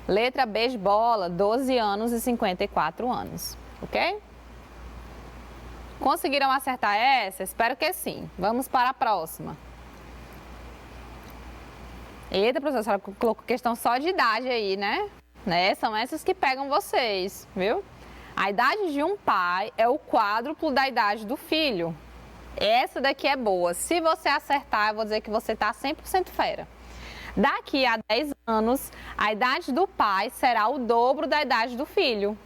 Letra B de bola, 12 anos e 54 anos. Ok? Conseguiram acertar essa? Espero que sim. Vamos para a próxima. Eita, professora, a senhora colocou questão só de idade aí, né? São essas que pegam vocês, viu? A idade de um pai é o quádruplo da idade do filho. Essa daqui é boa. Se você acertar, eu vou dizer que você está 100% fera. Daqui a 10 anos, a idade do pai será o dobro da idade do filho.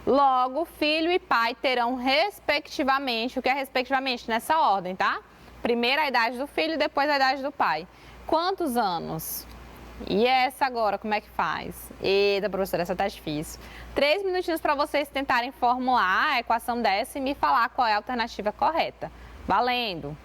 Logo, filho e pai terão respectivamente, o que é respectivamente? Nessa ordem, tá? Primeiro a idade do filho, depois a idade do pai. Quantos anos? E essa agora, como é que faz? Eita, professora, essa tá difícil. 3 minutinhos para vocês tentarem formular a equação dessa e me falar qual é a alternativa correta. Valendo!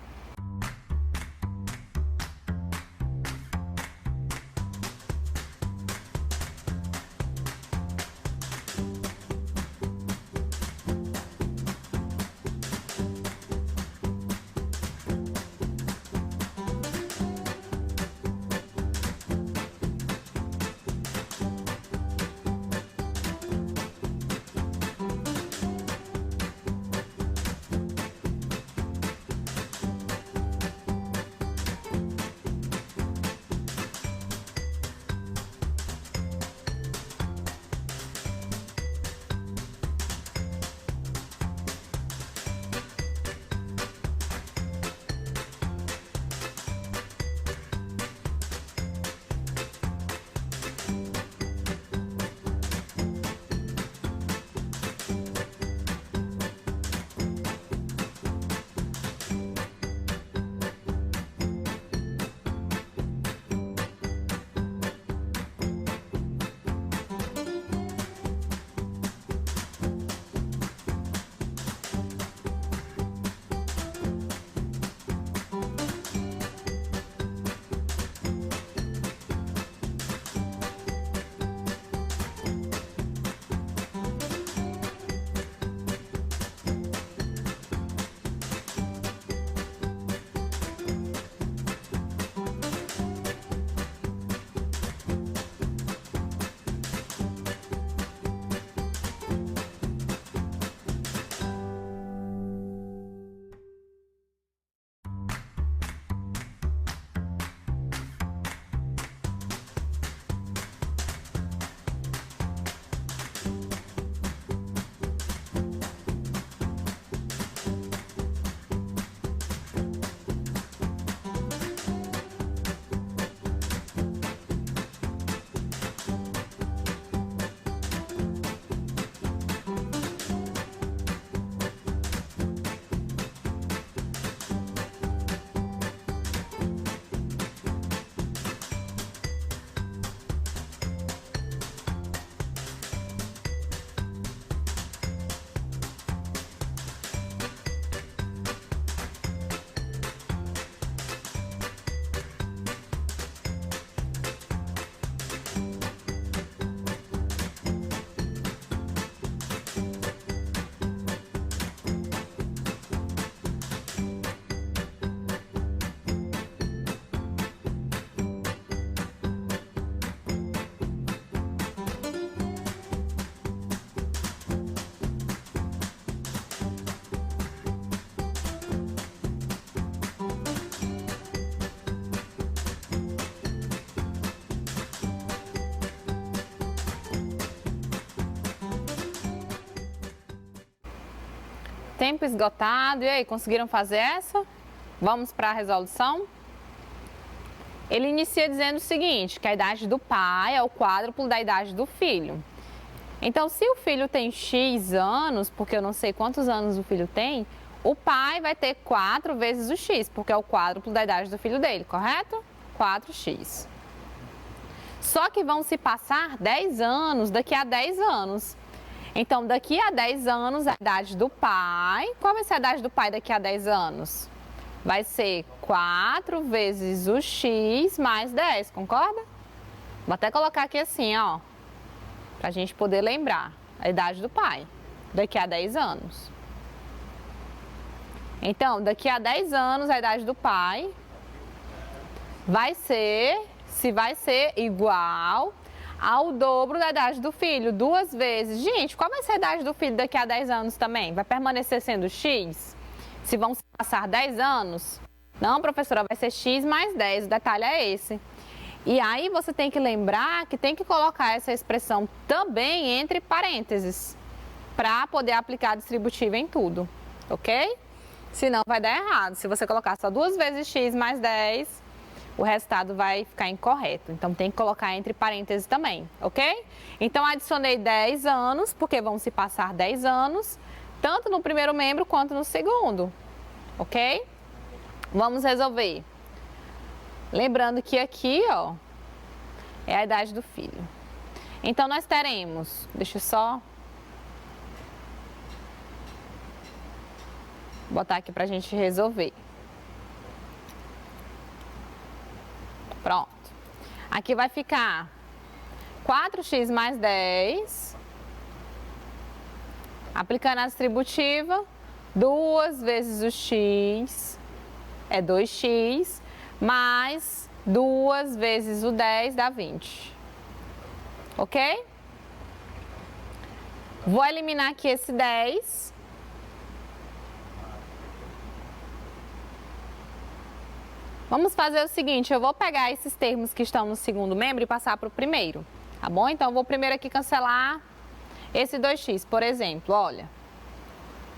Tempo esgotado. E aí, conseguiram fazer essa? Vamos para a resolução? Ele inicia dizendo o seguinte, que a idade do pai é o quádruplo da idade do filho. Então, se o filho tem X anos, porque eu não sei quantos anos o filho tem, o pai vai ter 4 vezes o X, porque é o quádruplo da idade do filho dele, correto? 4x. Só que vão se passar 10 anos daqui a 10 anos. Então, daqui a 10 anos, a idade do pai... Qual vai ser a idade do pai daqui a 10 anos? Vai ser 4 vezes o X mais 10, concorda? Vou até colocar aqui assim, ó. Pra gente poder lembrar a idade do pai daqui a 10 anos. Então, daqui a 10 anos, a idade do pai vai ser, se vai ser igual ao dobro da idade do filho, 2 vezes. Gente, qual vai ser a idade do filho daqui a 10 anos também? Vai permanecer sendo X? Se vão se passar 10 anos? Não, professora, vai ser X mais 10, o detalhe é esse. E aí você tem que lembrar que tem que colocar essa expressão também entre parênteses, para poder aplicar a distributiva em tudo, ok? Senão vai dar errado. Se você colocar só 2 vezes X mais 10, o resultado vai ficar incorreto. Então, tem que colocar entre parênteses também, ok? Então, adicionei 10 anos, porque vão se passar 10 anos, tanto no primeiro membro quanto no segundo, ok? Vamos resolver. Lembrando que aqui, ó, é a idade do filho. Então, nós teremos, deixa eu só botar aqui pra gente resolver. Pronto. Aqui vai ficar 4x mais 10. Aplicando a distributiva, 2 vezes o x é 2x, mais 2 vezes o 10 dá 20. Ok? Vou eliminar aqui esse 10. Vamos fazer o seguinte, eu vou pegar esses termos que estão no segundo membro e passar para o primeiro, tá bom? Então, eu vou primeiro aqui cancelar esse 2x, por exemplo, olha.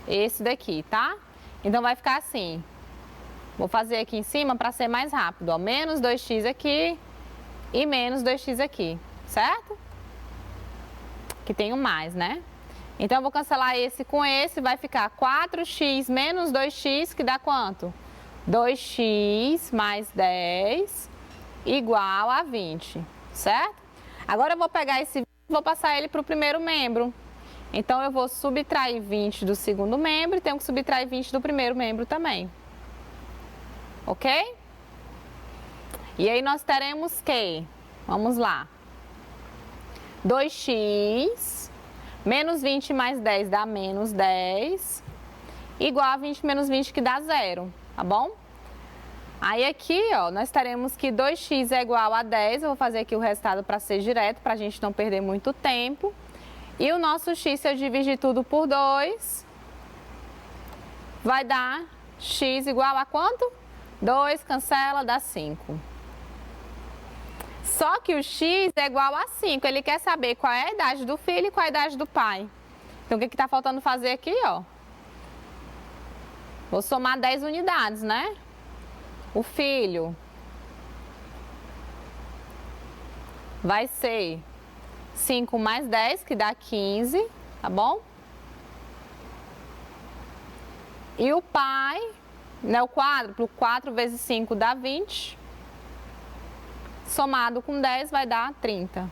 Esse daqui, tá? Então, vai ficar assim. Vou fazer aqui em cima para ser mais rápido, ó. Menos 2x aqui e menos 2x aqui, certo? Que tem um mais, né? Então, eu vou cancelar esse com esse, vai ficar 4x menos 2x, que dá quanto? 2x mais 10 igual a 20, certo? Agora eu vou pegar esse 20 e vou passar ele para o primeiro membro. Então, eu vou subtrair 20 do segundo membro e tenho que subtrair 20 do primeiro membro também. Ok? E aí, nós teremos que, vamos lá, 2x menos 20 mais 10 dá menos 10, igual a 20 menos 20 que dá 0, tá bom? Aí aqui, ó, nós teremos que 2x é igual a 10, eu vou fazer aqui o resultado para ser direto, para a gente não perder muito tempo. E o nosso x, se eu dividir tudo por 2, vai dar x igual a quanto? 2, cancela, dá 5. Só que o x é igual a 5, ele quer saber qual é a idade do filho e qual é a idade do pai. Então, o que está faltando fazer aqui, ó? Vou somar 10 unidades, né? O filho vai ser 5 mais 10, que dá 15, tá bom? E o pai, né, o quádruplo, 4 vezes 5 dá 20. Somado com 10 vai dar 30.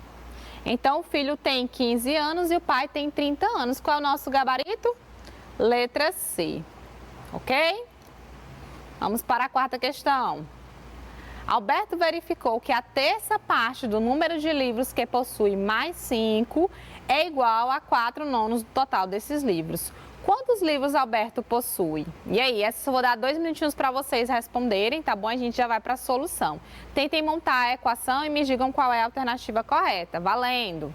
Então, o filho tem 15 anos e o pai tem 30 anos. Qual é o nosso gabarito? Letra C. Ok? Vamos para a quarta questão. Alberto verificou que a terça parte do número de livros que possui mais 5 é igual a 4/9 do total desses livros. Quantos livros Alberto possui? E aí, essa eu vou dar 2 minutinhos para vocês responderem, tá bom? A gente já vai para a solução. Tentem montar a equação e me digam qual é a alternativa correta. Valendo!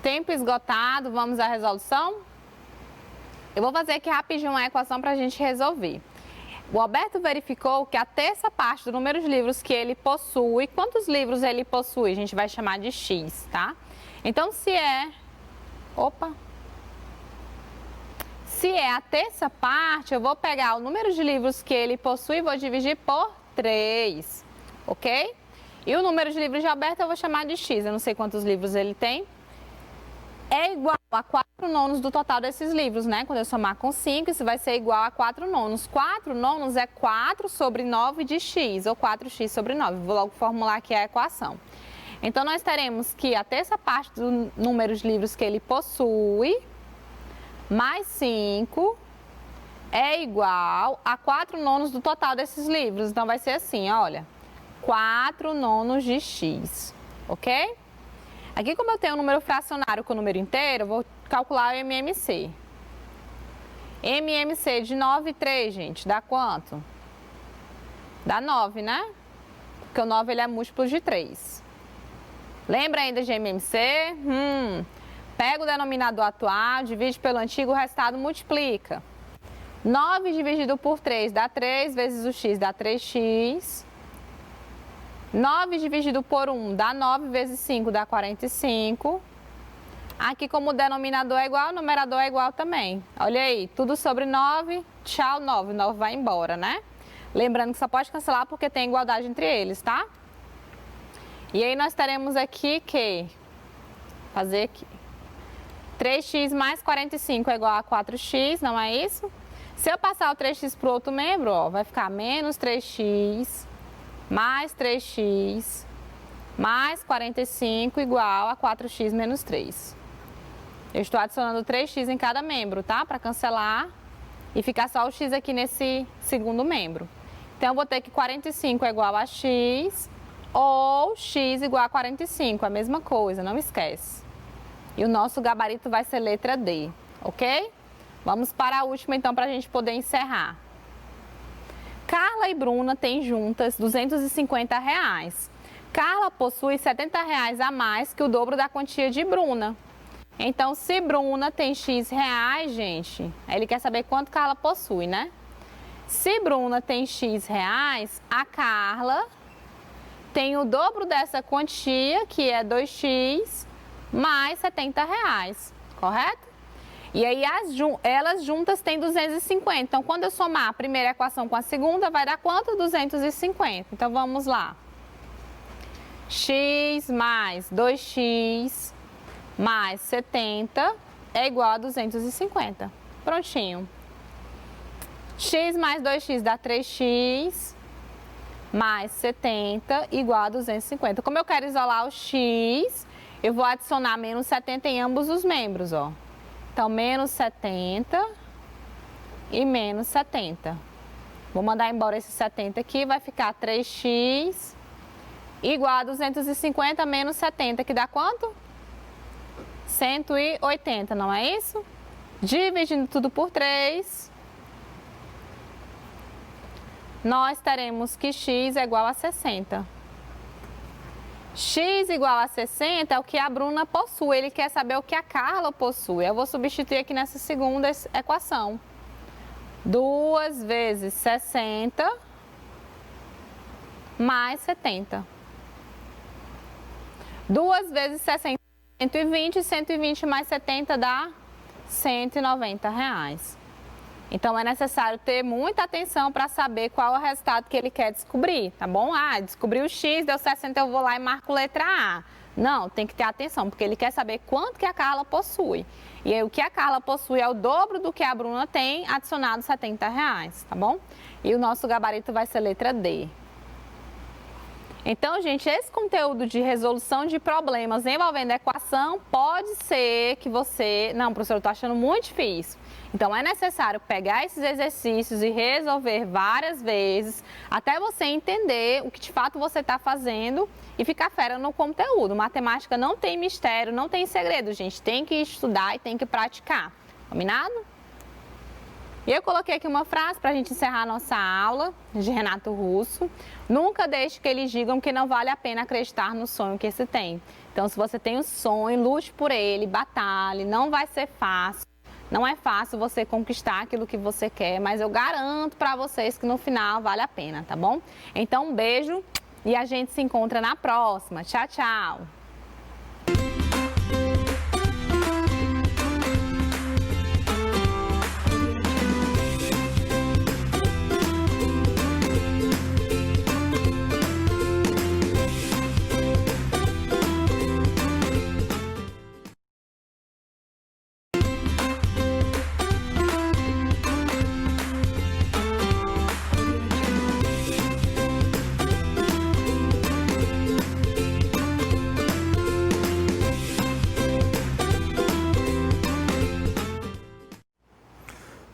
Tempo esgotado, vamos à resolução? Eu vou fazer aqui rapidinho uma equação para a gente resolver. O Alberto verificou que a terça parte do número de livros que ele possui, quantos livros ele possui? A gente vai chamar de X, tá? Então, se é a terça parte, eu vou pegar o número de livros que ele possui e vou dividir por 3, ok? E o número de livros de Alberto eu vou chamar de X, eu não sei quantos livros ele tem. É igual a 4 nonos do total desses livros, né? Quando eu somar com 5, isso vai ser igual a 4 nonos. 4 nonos é 4 sobre 9 de x, ou 4x sobre 9. Vou logo formular aqui a equação. Então, nós teremos que a terça parte do número de livros que ele possui, mais 5, é igual a 4 nonos do total desses livros. Então, vai ser assim, olha, 4 nonos de x, ok? Aqui, como eu tenho um número fracionário com o número inteiro, eu vou calcular o MMC. MMC de 9 e 3, gente, dá quanto? Dá 9, né? Porque o 9 ele é múltiplo de 3. Lembra ainda de MMC? Pega o denominador atual, divide pelo antigo, o resultado multiplica. 9 dividido por 3 dá 3, vezes o x dá 3x. 9 dividido por 1 dá 9, vezes 5 dá 45. Aqui, como o denominador é igual, o numerador é igual também. Olha aí, tudo sobre 9, tchau 9, 9 vai embora, né? Lembrando que só pode cancelar porque tem igualdade entre eles, tá? E aí nós teremos aqui que, fazer aqui, 3x mais 45 é igual a 4x, não é isso? Se eu passar o 3x para o outro membro, ó, vai ficar menos 3x mais 3x mais 45 igual a 4x menos 3. Eu estou adicionando 3x em cada membro, tá? Para cancelar e ficar só o x aqui nesse segundo membro. Então, eu vou ter que 45 é igual a x ou x igual a 45, a mesma coisa, não esquece. E o nosso gabarito vai ser letra D, ok? Vamos para a última, então, para a gente poder encerrar. Carla e Bruna têm juntas R$250. Carla possui R$70 a mais que o dobro da quantia de Bruna. Então, se Bruna tem X reais, gente, ele quer saber quanto Carla possui, né? Se Bruna tem X reais, a Carla tem o dobro dessa quantia, que é 2x, mais R$70, correto? E aí, elas juntas têm 250. Então, quando eu somar a primeira equação com a segunda, vai dar quanto? 250. Então, vamos lá. X mais 2x mais 70 é igual a 250. Prontinho. X mais 2x dá 3x mais 70 igual a 250. Como eu quero isolar o x, eu vou adicionar menos 70 em ambos os membros, ó. Então, menos 70 e menos 70. Vou mandar embora esse 70 aqui, vai ficar 3x igual a 250 menos 70, que dá quanto? 180, não é isso? Dividindo tudo por 3, nós teremos que x é igual a 60. X igual a 60 é o que a Bruna possui, ele quer saber o que a Carla possui. Eu vou substituir aqui nessa segunda equação. 2 vezes 60 mais 70. 2 vezes 60 é 120, 120 mais 70 dá R$190. Então, é necessário ter muita atenção para saber qual é o resultado que ele quer descobrir, tá bom? Ah, descobriu o X, deu 60, eu vou lá e marco letra A. Não, tem que ter atenção, porque ele quer saber quanto que a Carla possui. E aí, o que a Carla possui é o dobro do que a Bruna tem, adicionado R$70, tá bom? E o nosso gabarito vai ser letra D. Então, gente, esse conteúdo de resolução de problemas envolvendo equação pode ser que você... Não, professor, eu estou achando muito difícil. Então, é necessário pegar esses exercícios e resolver várias vezes até você entender o que de fato você está fazendo e ficar fera no conteúdo. Matemática não tem mistério, não tem segredo, gente. Tem que estudar e tem que praticar. Combinado? E eu coloquei aqui uma frase para a gente encerrar a nossa aula, de Renato Russo. Nunca deixe que eles digam que não vale a pena acreditar no sonho que se tem. Então, se você tem um sonho, lute por ele, batalhe, não vai ser fácil. Não é fácil você conquistar aquilo que você quer, mas eu garanto para vocês que no final vale a pena, tá bom? Então, um beijo e a gente se encontra na próxima. Tchau, tchau!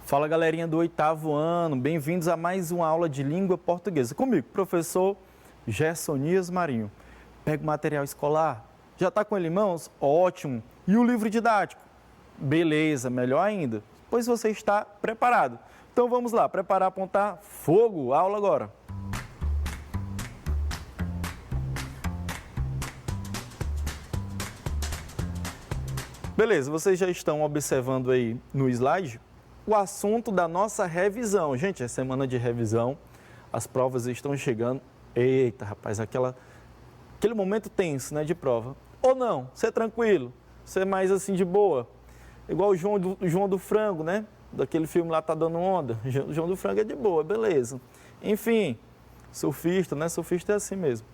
Fala galerinha do 8º ano, bem-vindos a mais uma aula de língua portuguesa. Comigo, professor Gersonias Marinho. Pega o material escolar, já está com ele em mãos? Ótimo! E o livro didático? Beleza, melhor ainda, pois você está preparado. Então vamos lá, preparar, apontar, fogo, aula agora! Beleza, vocês já estão observando aí no slide o assunto da nossa revisão. Gente, é semana de revisão, as provas estão chegando. Eita, rapaz, aquele momento tenso, né, de prova. Ou não, ser tranquilo, ser mais assim de boa. Igual o João do Frango, né? Daquele filme lá, Tá Dando Onda. O João do Frango é de boa, beleza. Enfim, surfista, né? Surfista é assim mesmo.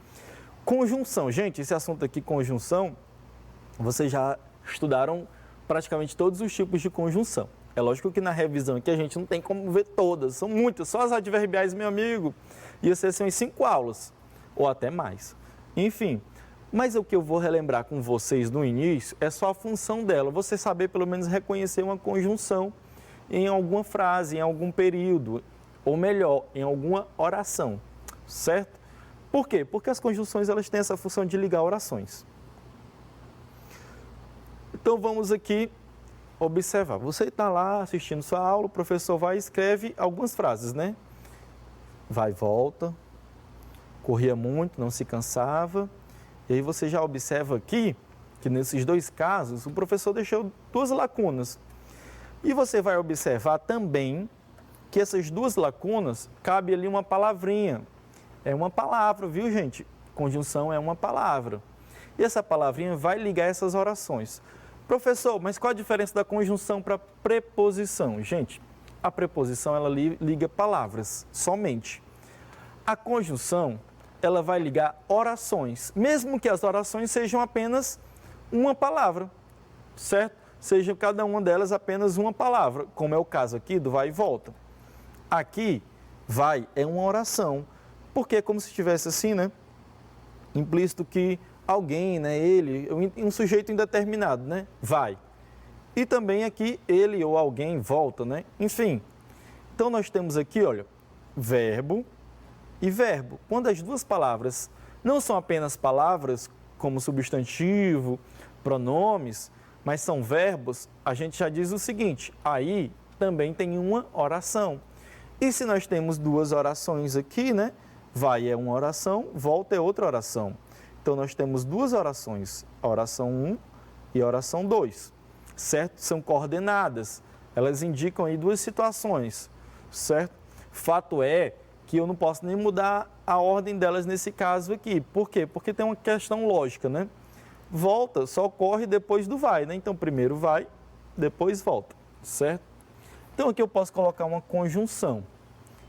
Conjunção, gente, esse assunto aqui, conjunção, vocês já estudaram praticamente todos os tipos de conjunção. É lógico que na revisão aqui a gente não tem como ver todas, são muitas, só as adverbiais, meu amigo, ia ser assim, 5 aulas, ou até mais. Enfim, mas o que eu vou relembrar com vocês no início é só a função dela, você saber pelo menos reconhecer uma conjunção em alguma frase, em algum período, ou melhor, em alguma oração, certo? Por quê? Porque as conjunções elas têm essa função de ligar orações. Então vamos aqui observar. Você está lá assistindo sua aula, o professor vai e escreve algumas frases, né? Vai e volta, corria muito, não se cansava. E aí você já observa aqui que nesses dois casos o professor deixou 2 lacunas. E você vai observar também que essas 2 lacunas cabe ali uma palavrinha. É uma palavra, viu, gente? Conjunção é uma palavra. E essa palavrinha vai ligar essas orações. Professor, mas qual a diferença da conjunção para preposição? Gente, a preposição ela liga palavras somente. A conjunção ela vai ligar orações, mesmo que as orações sejam apenas uma palavra, certo? Seja cada uma delas apenas uma palavra, como é o caso aqui do vai e volta. Aqui, vai é uma oração, porque é como se estivesse assim, né? Implícito que alguém, né, ele, um sujeito indeterminado, né, vai. E também aqui ele ou alguém volta, né, enfim. Então nós temos aqui, olha, verbo e verbo. Quando as 2 palavras não são apenas palavras, como substantivo, pronomes, mas são verbos, a gente já diz o seguinte, aí também tem uma oração. E se nós temos 2 orações aqui, né, vai é uma oração, volta é outra oração. Então, nós temos 2 orações, a oração 1 e a oração 2, certo? São coordenadas, elas indicam aí 2 situações, certo? Fato é que eu não posso nem mudar a ordem delas nesse caso aqui. Por quê? Porque tem uma questão lógica, né? Volta só ocorre depois do vai, né? Então, primeiro vai, depois volta, certo? Então, aqui eu posso colocar uma conjunção.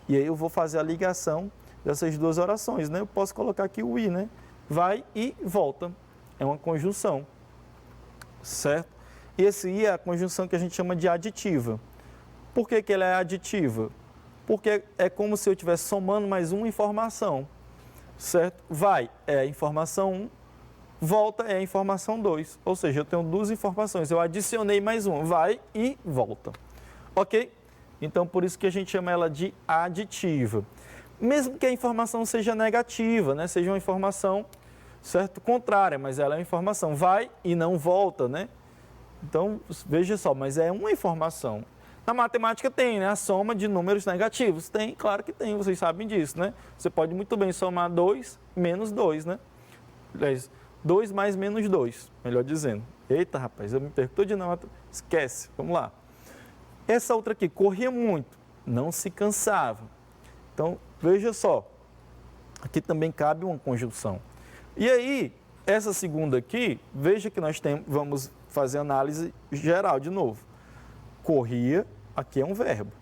E aí eu vou fazer a ligação dessas 2 orações, né? Eu posso colocar aqui o i, né? Vai e volta. É uma conjunção, certo? E esse i é a conjunção que a gente chama de aditiva. Por que ela é aditiva? Porque é como se eu estivesse somando mais uma informação, certo? Vai é a informação 1, volta é a informação 2. Ou seja, eu tenho 2 informações, eu adicionei mais uma, vai e volta. Ok? Então, por isso que a gente chama ela de aditiva. Mesmo que a informação seja negativa, né? Seja uma informação, certo, contrária, mas ela é uma informação, vai e não volta, né? Então, veja só, mas é uma informação. Na matemática tem, né? A soma de números negativos. Tem, claro que tem, vocês sabem disso, né? Você pode muito bem somar 2 menos 2, né? 2 mais menos 2, melhor dizendo. Eita, rapaz, eu me perco todinho na matemática. Esquece, vamos lá. Essa outra aqui, corria muito, não se cansava. Então, veja só, aqui também cabe uma conjunção. E aí, essa segunda aqui, veja que nós vamos fazer análise geral de novo. Corria, aqui é um verbo.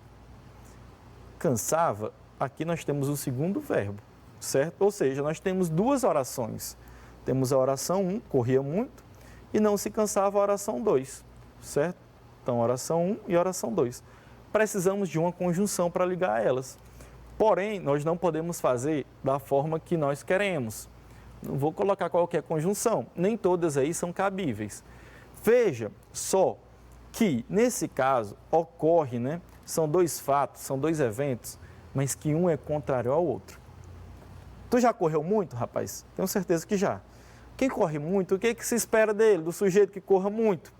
Cansava, aqui nós temos o segundo verbo, certo? Ou seja, nós temos duas orações. Temos a oração 1, corria muito, e não se cansava, a oração 2, certo? Então, oração 1 e oração 2. Precisamos de uma conjunção para ligar elas. Porém, nós não podemos fazer da forma que nós queremos. Não vou colocar qualquer conjunção, nem todas aí são cabíveis. Veja só que, nesse caso, ocorre, né? São dois fatos, são dois eventos, mas que um é contrário ao outro. Tu já correu muito, rapaz? Tenho certeza que já. Quem corre muito, o que se espera dele, do sujeito que corra muito?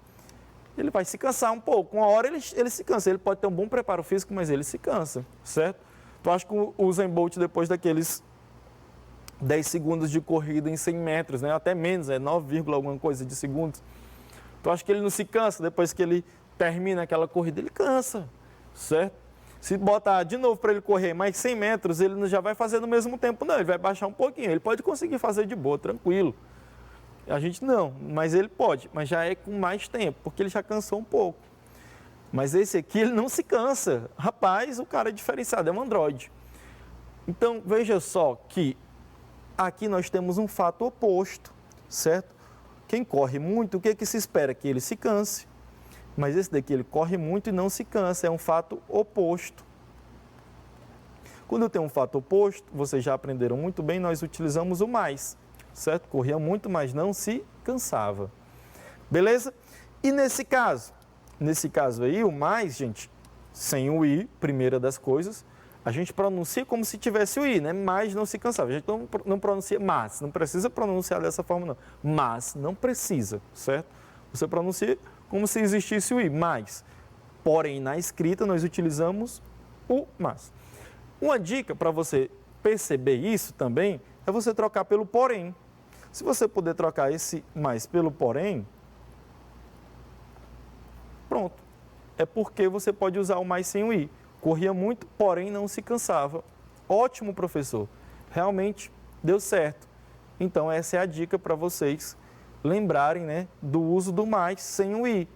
Ele vai se cansar um pouco. Uma hora ele se cansa. Ele pode ter um bom preparo físico, mas ele se cansa, certo? Tu acha que o Usain Bolt, depois daqueles 10 segundos de corrida em 100 metros, né? Até menos, 9, alguma coisa de segundos. Tu acha que ele não se cansa depois que ele termina aquela corrida? Ele cansa, certo? Se botar de novo para ele correr mais 100 metros, ele não já vai fazer no mesmo tempo, não. Ele vai baixar um pouquinho. Ele pode conseguir fazer de boa, tranquilo. A gente não, mas ele pode, mas já é com mais tempo, porque ele já cansou um pouco. Mas esse aqui, ele não se cansa. Rapaz, o cara é diferenciado, é um androide. Então, veja só que aqui nós temos um fato oposto, certo? Quem corre muito, o que é que se espera? Que ele se canse. Mas esse daqui, ele corre muito e não se cansa, é um fato oposto. Quando eu tenho um fato oposto, vocês já aprenderam muito bem, nós utilizamos o mais, certo? Corria muito, mas não se cansava. Beleza? E nesse caso aí, o mais, gente, sem o i, primeira das coisas, a gente pronuncia como se tivesse o i, né? Mas não se cansava. A gente não pronuncia mas, não precisa pronunciar dessa forma, não. Mas não precisa, certo? Você pronuncia como se existisse o i, mas. Porém, na escrita, nós utilizamos o mas. Uma dica para você perceber isso também é você trocar pelo porém. Se você puder trocar esse mais pelo porém, pronto. É porque você pode usar o mais sem o i. Corria muito, porém não se cansava. Ótimo, professor. Realmente deu certo. Então, essa é a dica para vocês lembrarem, né, do uso do mais sem o i.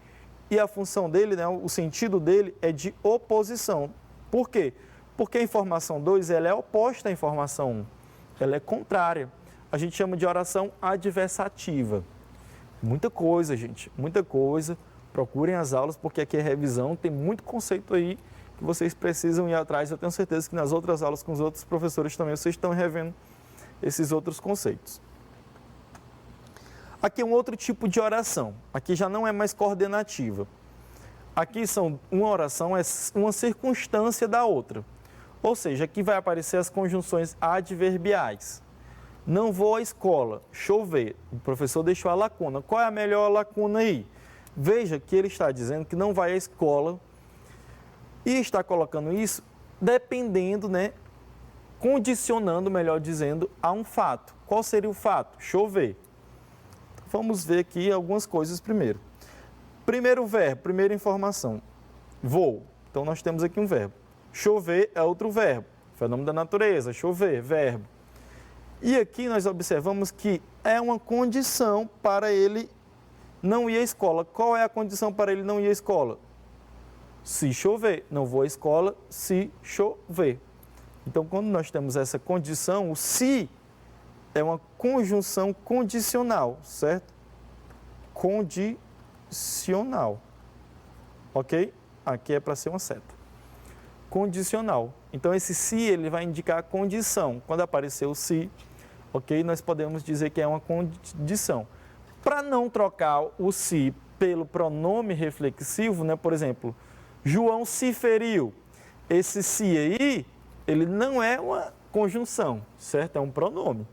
E a função dele, né, o sentido dele é de oposição. Por quê? Porque a informação 2 ela é oposta à informação 1. Ela é contrária. A gente chama de oração adversativa. Muita coisa, gente, muita coisa. Procurem as aulas, porque aqui é revisão, tem muito conceito aí que vocês precisam ir atrás. Eu tenho certeza que nas outras aulas com os outros professores também vocês estão revendo esses outros conceitos. Aqui é um outro tipo de oração. Aqui já não é mais coordenativa. Aqui uma oração é uma circunstância da outra. Ou seja, aqui vai aparecer as conjunções adverbiais. Não vou à escola, chover. O professor deixou a lacuna. Qual é a melhor lacuna aí? Veja que ele está dizendo que não vai à escola e está colocando isso dependendo, né? Condicionando, melhor dizendo, a um fato. Qual seria o fato? Chover. Vamos ver aqui algumas coisas primeiro. Primeiro verbo, primeira informação. Vou. Então, nós temos aqui um verbo. Chover é outro verbo. Fenômeno da natureza, chover, verbo. E aqui nós observamos que é uma condição para ele não ir à escola. Qual é a condição para ele não ir à escola? Se chover. Não vou à escola se chover. Então, quando nós temos essa condição, o se é uma conjunção condicional, certo? Condicional. Ok? Aqui é para ser uma seta. Condicional. Então, esse se ele vai indicar a condição. Quando aparecer o se, ok? Nós podemos dizer que é uma condição. Para não trocar o se pelo pronome reflexivo, né? Por exemplo, João se feriu. Esse se aí, ele não é uma conjunção, certo? É um pronome.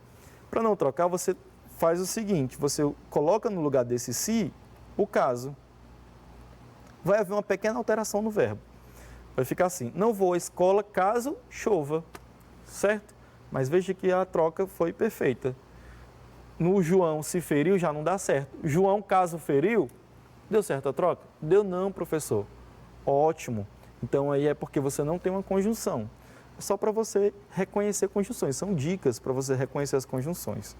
Para não trocar, você faz o seguinte, você coloca no lugar desse se o caso. Vai haver uma pequena alteração no verbo. Vai ficar assim, não vou à escola caso chova, certo? Mas veja que a troca foi perfeita. No João se feriu, já não dá certo. João, caso feriu, deu certo a troca? Deu não, professor. Ótimo. Então aí é porque você não tem uma conjunção. É só para você reconhecer conjunções. São dicas para você reconhecer as conjunções.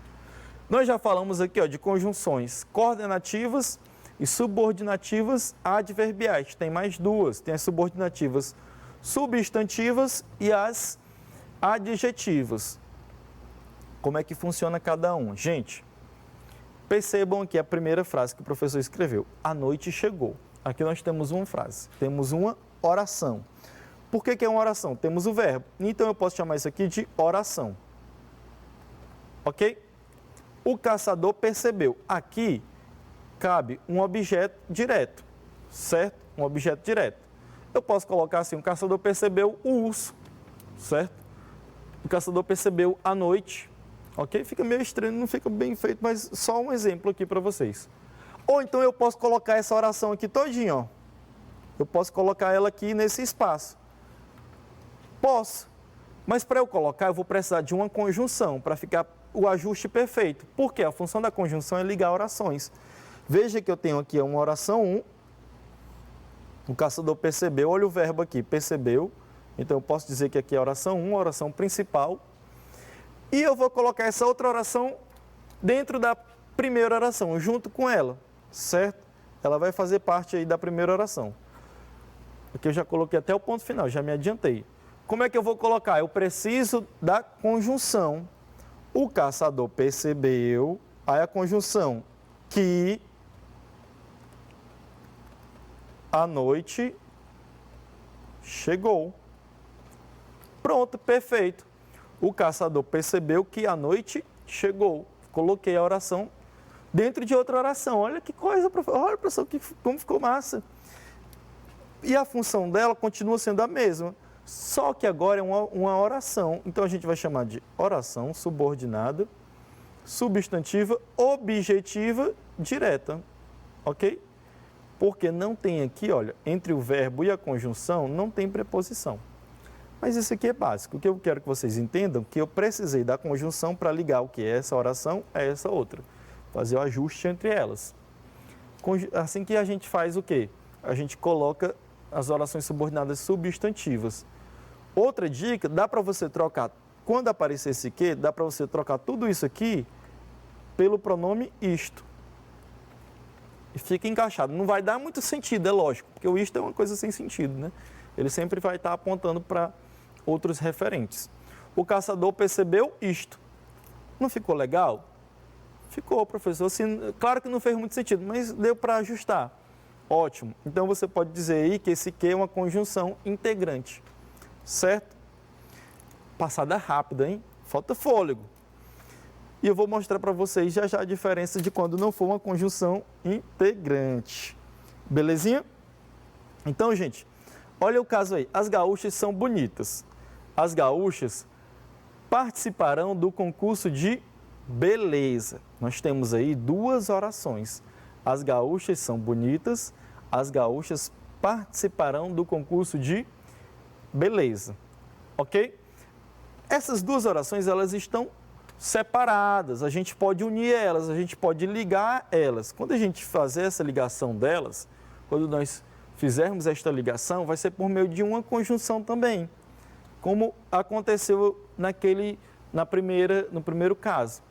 Nós já falamos aqui de conjunções coordenativas e subordinativas adverbiais. Tem mais duas. Tem as subordinativas substantivas e as adjetivas. Como é que funciona cada um? Gente, percebam aqui a primeira frase que o professor escreveu. A noite chegou. Aqui nós temos uma frase, temos uma oração. Por que é uma oração? Temos o verbo. Então eu posso chamar isso aqui de oração. Ok? O caçador percebeu. Aqui cabe um objeto direto, certo? Um objeto direto. Eu posso colocar assim, o caçador percebeu o urso, certo? O caçador percebeu a noite. Ok? Fica meio estranho, não fica bem feito, mas só um exemplo aqui para vocês. Ou então eu posso colocar essa oração aqui todinha, ó. Eu posso colocar ela aqui nesse espaço. Posso. Mas para eu colocar, eu vou precisar de uma conjunção para ficar o ajuste perfeito. Por quê? A função da conjunção é ligar orações. Veja que eu tenho aqui uma oração 1. O caçador percebeu, olha o verbo aqui, percebeu. Então eu posso dizer que aqui é a oração 1, a oração principal. E eu vou colocar essa outra oração dentro da primeira oração, junto com ela, certo? Ela vai fazer parte aí da primeira oração. Aqui eu já coloquei até o ponto final, já me adiantei. Como é que eu vou colocar? Eu preciso da conjunção. O caçador percebeu, aí a conjunção que a noite chegou. Pronto, perfeito. O caçador percebeu que a noite chegou. Coloquei a oração dentro de outra oração. Olha que coisa, professor. Olha, professor, como ficou massa. E a função dela continua sendo a mesma. Só que agora é uma oração. Então a gente vai chamar de oração subordinada, substantiva, objetiva, direta. Ok? Porque não tem aqui, olha, entre o verbo e a conjunção, não tem preposição. Mas isso aqui é básico. O que eu quero que vocês entendam é que eu precisei da conjunção para ligar o que é essa oração a essa outra. Fazer o ajuste entre elas. Assim que a gente faz o quê? A gente coloca as orações subordinadas substantivas. Outra dica, dá para você trocar, quando aparecer esse que, dá para você trocar tudo isso aqui pelo pronome isto. E fica encaixado. Não vai dar muito sentido, é lógico, porque o isto é uma coisa sem sentido, né? Ele sempre vai estar apontando para outros referentes. O caçador percebeu isto. Não ficou legal? Ficou, professor. Assim, claro que não fez muito sentido, mas deu para ajustar. Ótimo. Então você pode dizer aí que esse que é uma conjunção integrante. Certo? Passada rápida, hein? Falta fôlego. E eu vou mostrar para vocês já já a diferença de quando não for uma conjunção integrante. Belezinha? Então, gente, olha o caso aí. As gaúchas são bonitas. As gaúchas participarão do concurso de beleza. Nós temos aí duas orações. As gaúchas são bonitas. As gaúchas participarão do concurso de beleza. Ok? Essas duas orações, elas estão separadas. A gente pode unir elas, a gente pode ligar elas. Quando a gente fazer essa ligação delas, quando nós fizermos esta ligação, vai ser por meio de uma conjunção também, como aconteceu no primeiro caso.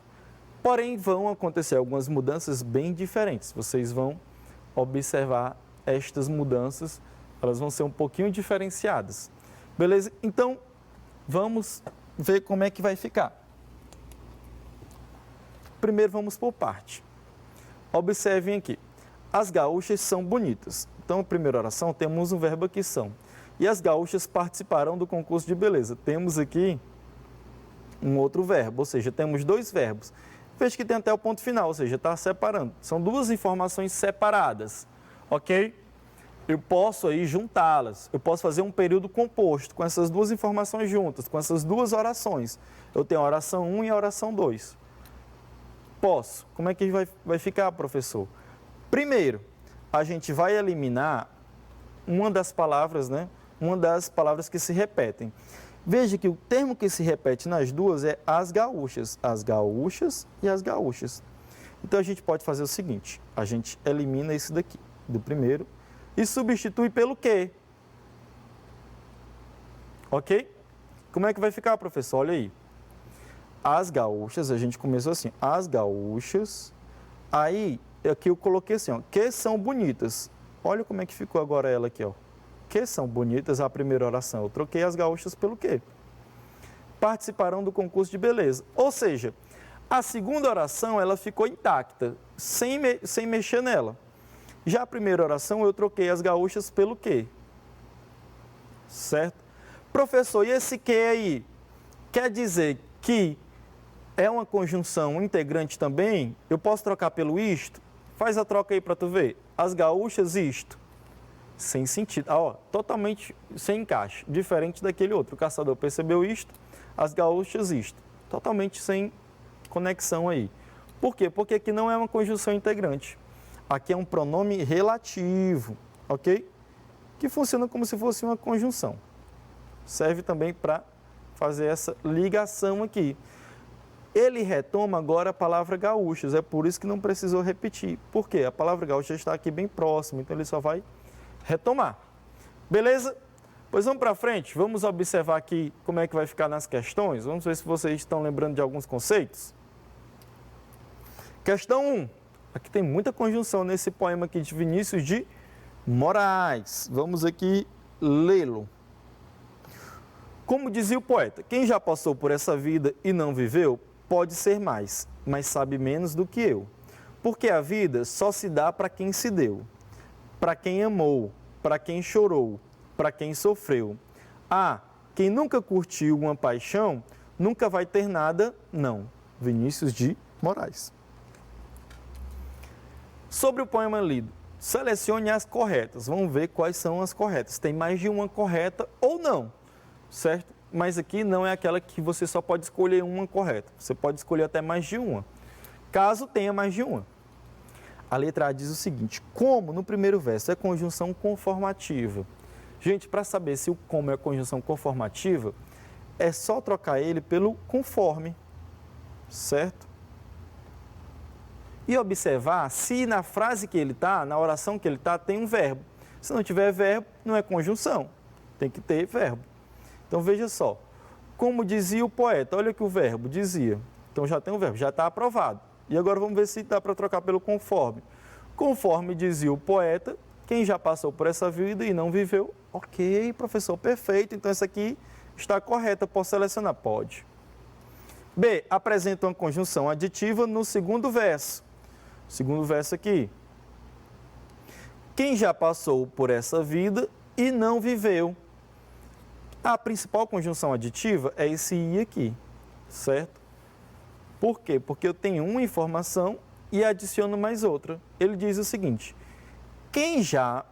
Porém, vão acontecer algumas mudanças bem diferentes. Vocês vão observar estas mudanças, elas vão ser um pouquinho diferenciadas. Beleza? Então, vamos ver como é que vai ficar. Primeiro, vamos por parte. Observem aqui. As gaúchas são bonitas. Então, a primeira oração, temos um verbo aqui, são. E as gaúchas participarão do concurso de beleza. Temos aqui um outro verbo, ou seja, temos dois verbos. Veja que tem até o ponto final, ou seja, está separando. São duas informações separadas, ok? Eu posso aí juntá-las. Eu posso fazer um período composto com essas duas informações juntas, com essas duas orações. Eu tenho a oração 1 e a oração 2. Posso. Como é que vai ficar, professor? Primeiro, a gente vai eliminar uma das palavras, né? uma das palavras que se repetem. Veja que o termo que se repete nas duas é as gaúchas e as gaúchas. Então, a gente pode fazer o seguinte, a gente elimina esse daqui, do primeiro, e substitui pelo quê? Ok? Como é que vai ficar, professor? Olha aí. As gaúchas, a gente começou assim, as gaúchas, aí aqui eu coloquei assim, ó, que são bonitas. Olha como é que ficou agora ela aqui, ó. Que são bonitas, a primeira oração. Eu troquei as gaúchas pelo quê? Participarão do concurso de beleza. Ou seja, a segunda oração, ela ficou intacta, sem mexer nela. Já a primeira oração, eu troquei as gaúchas pelo quê? Certo? Professor, e esse que aí? Quer dizer que é uma conjunção integrante também? Eu posso trocar pelo isto? Faz a troca aí para tu ver. As gaúchas, isto. Sem sentido. Ah, ó, totalmente sem encaixe. Diferente daquele outro. O caçador percebeu isto, as gaúchas, isto. Totalmente sem conexão aí. Por quê? Porque aqui não é uma conjunção integrante. Aqui é um pronome relativo, ok? Que funciona como se fosse uma conjunção. Serve também para fazer essa ligação aqui. Ele retoma agora a palavra gaúchas, é por isso que não precisou repetir. Por quê? A palavra gaúcha está aqui bem próxima, então ele só vai retomar. Beleza? Pois vamos para frente, vamos observar aqui como é que vai ficar nas questões. Vamos ver se vocês estão lembrando de alguns conceitos. Questão 1. Aqui tem muita conjunção nesse poema aqui de Vinícius de Moraes. Vamos aqui lê-lo. Como dizia o poeta, quem já passou por essa vida e não viveu, pode ser mais, mas sabe menos do que eu. Porque a vida só se dá para quem se deu, para quem amou, para quem chorou, para quem sofreu. Ah, quem nunca curtiu uma paixão, nunca vai ter nada, não. Vinícius de Moraes. Sobre o poema lido, selecione as corretas. Vamos ver quais são as corretas. Tem mais de uma correta ou não, certo? Mas aqui não é aquela que você só pode escolher uma correta. Você pode escolher até mais de uma, caso tenha mais de uma. A letra A diz o seguinte, como no primeiro verso é conjunção conformativa. Gente, para saber se o como é conjunção conformativa, é só trocar ele pelo conforme, certo? E observar se na frase que ele está, na oração que ele está, tem um verbo. Se não tiver verbo, não é conjunção, tem que ter verbo. Então veja só, como dizia o poeta, olha que o verbo dizia. Então já tem um verbo, já está aprovado. E agora vamos ver se dá para trocar pelo conforme. Conforme dizia o poeta, quem já passou por essa vida e não viveu, ok, professor, perfeito. Então essa aqui está correta, posso selecionar? Pode. B, apresenta uma conjunção aditiva no segundo verso. Segundo verso aqui. Quem já passou por essa vida e não viveu. A principal conjunção aditiva é esse I aqui, certo? Por quê? Porque eu tenho uma informação e adiciono mais outra. Ele diz o seguinte, quem já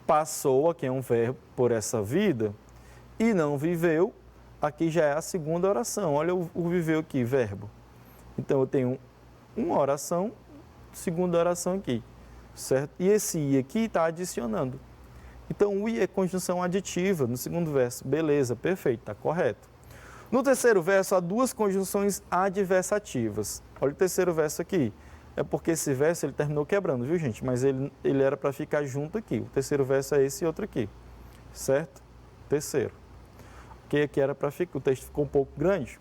passou, aqui é um verbo, por essa vida e não viveu, aqui já é a segunda oração. Olha o viveu aqui, verbo. Então, eu tenho uma oração, segunda oração aqui, certo? E esse I aqui está adicionando. Então, o I é conjunção aditiva no segundo verso. Beleza, perfeito, está correto. No terceiro verso, há duas conjunções adversativas. Olha o terceiro verso aqui. É porque esse verso ele terminou quebrando, viu, gente? Mas ele era para ficar junto aqui. O terceiro verso é esse e outro aqui, certo? Terceiro. Ok, aqui era para ficar, o texto ficou um pouco grande.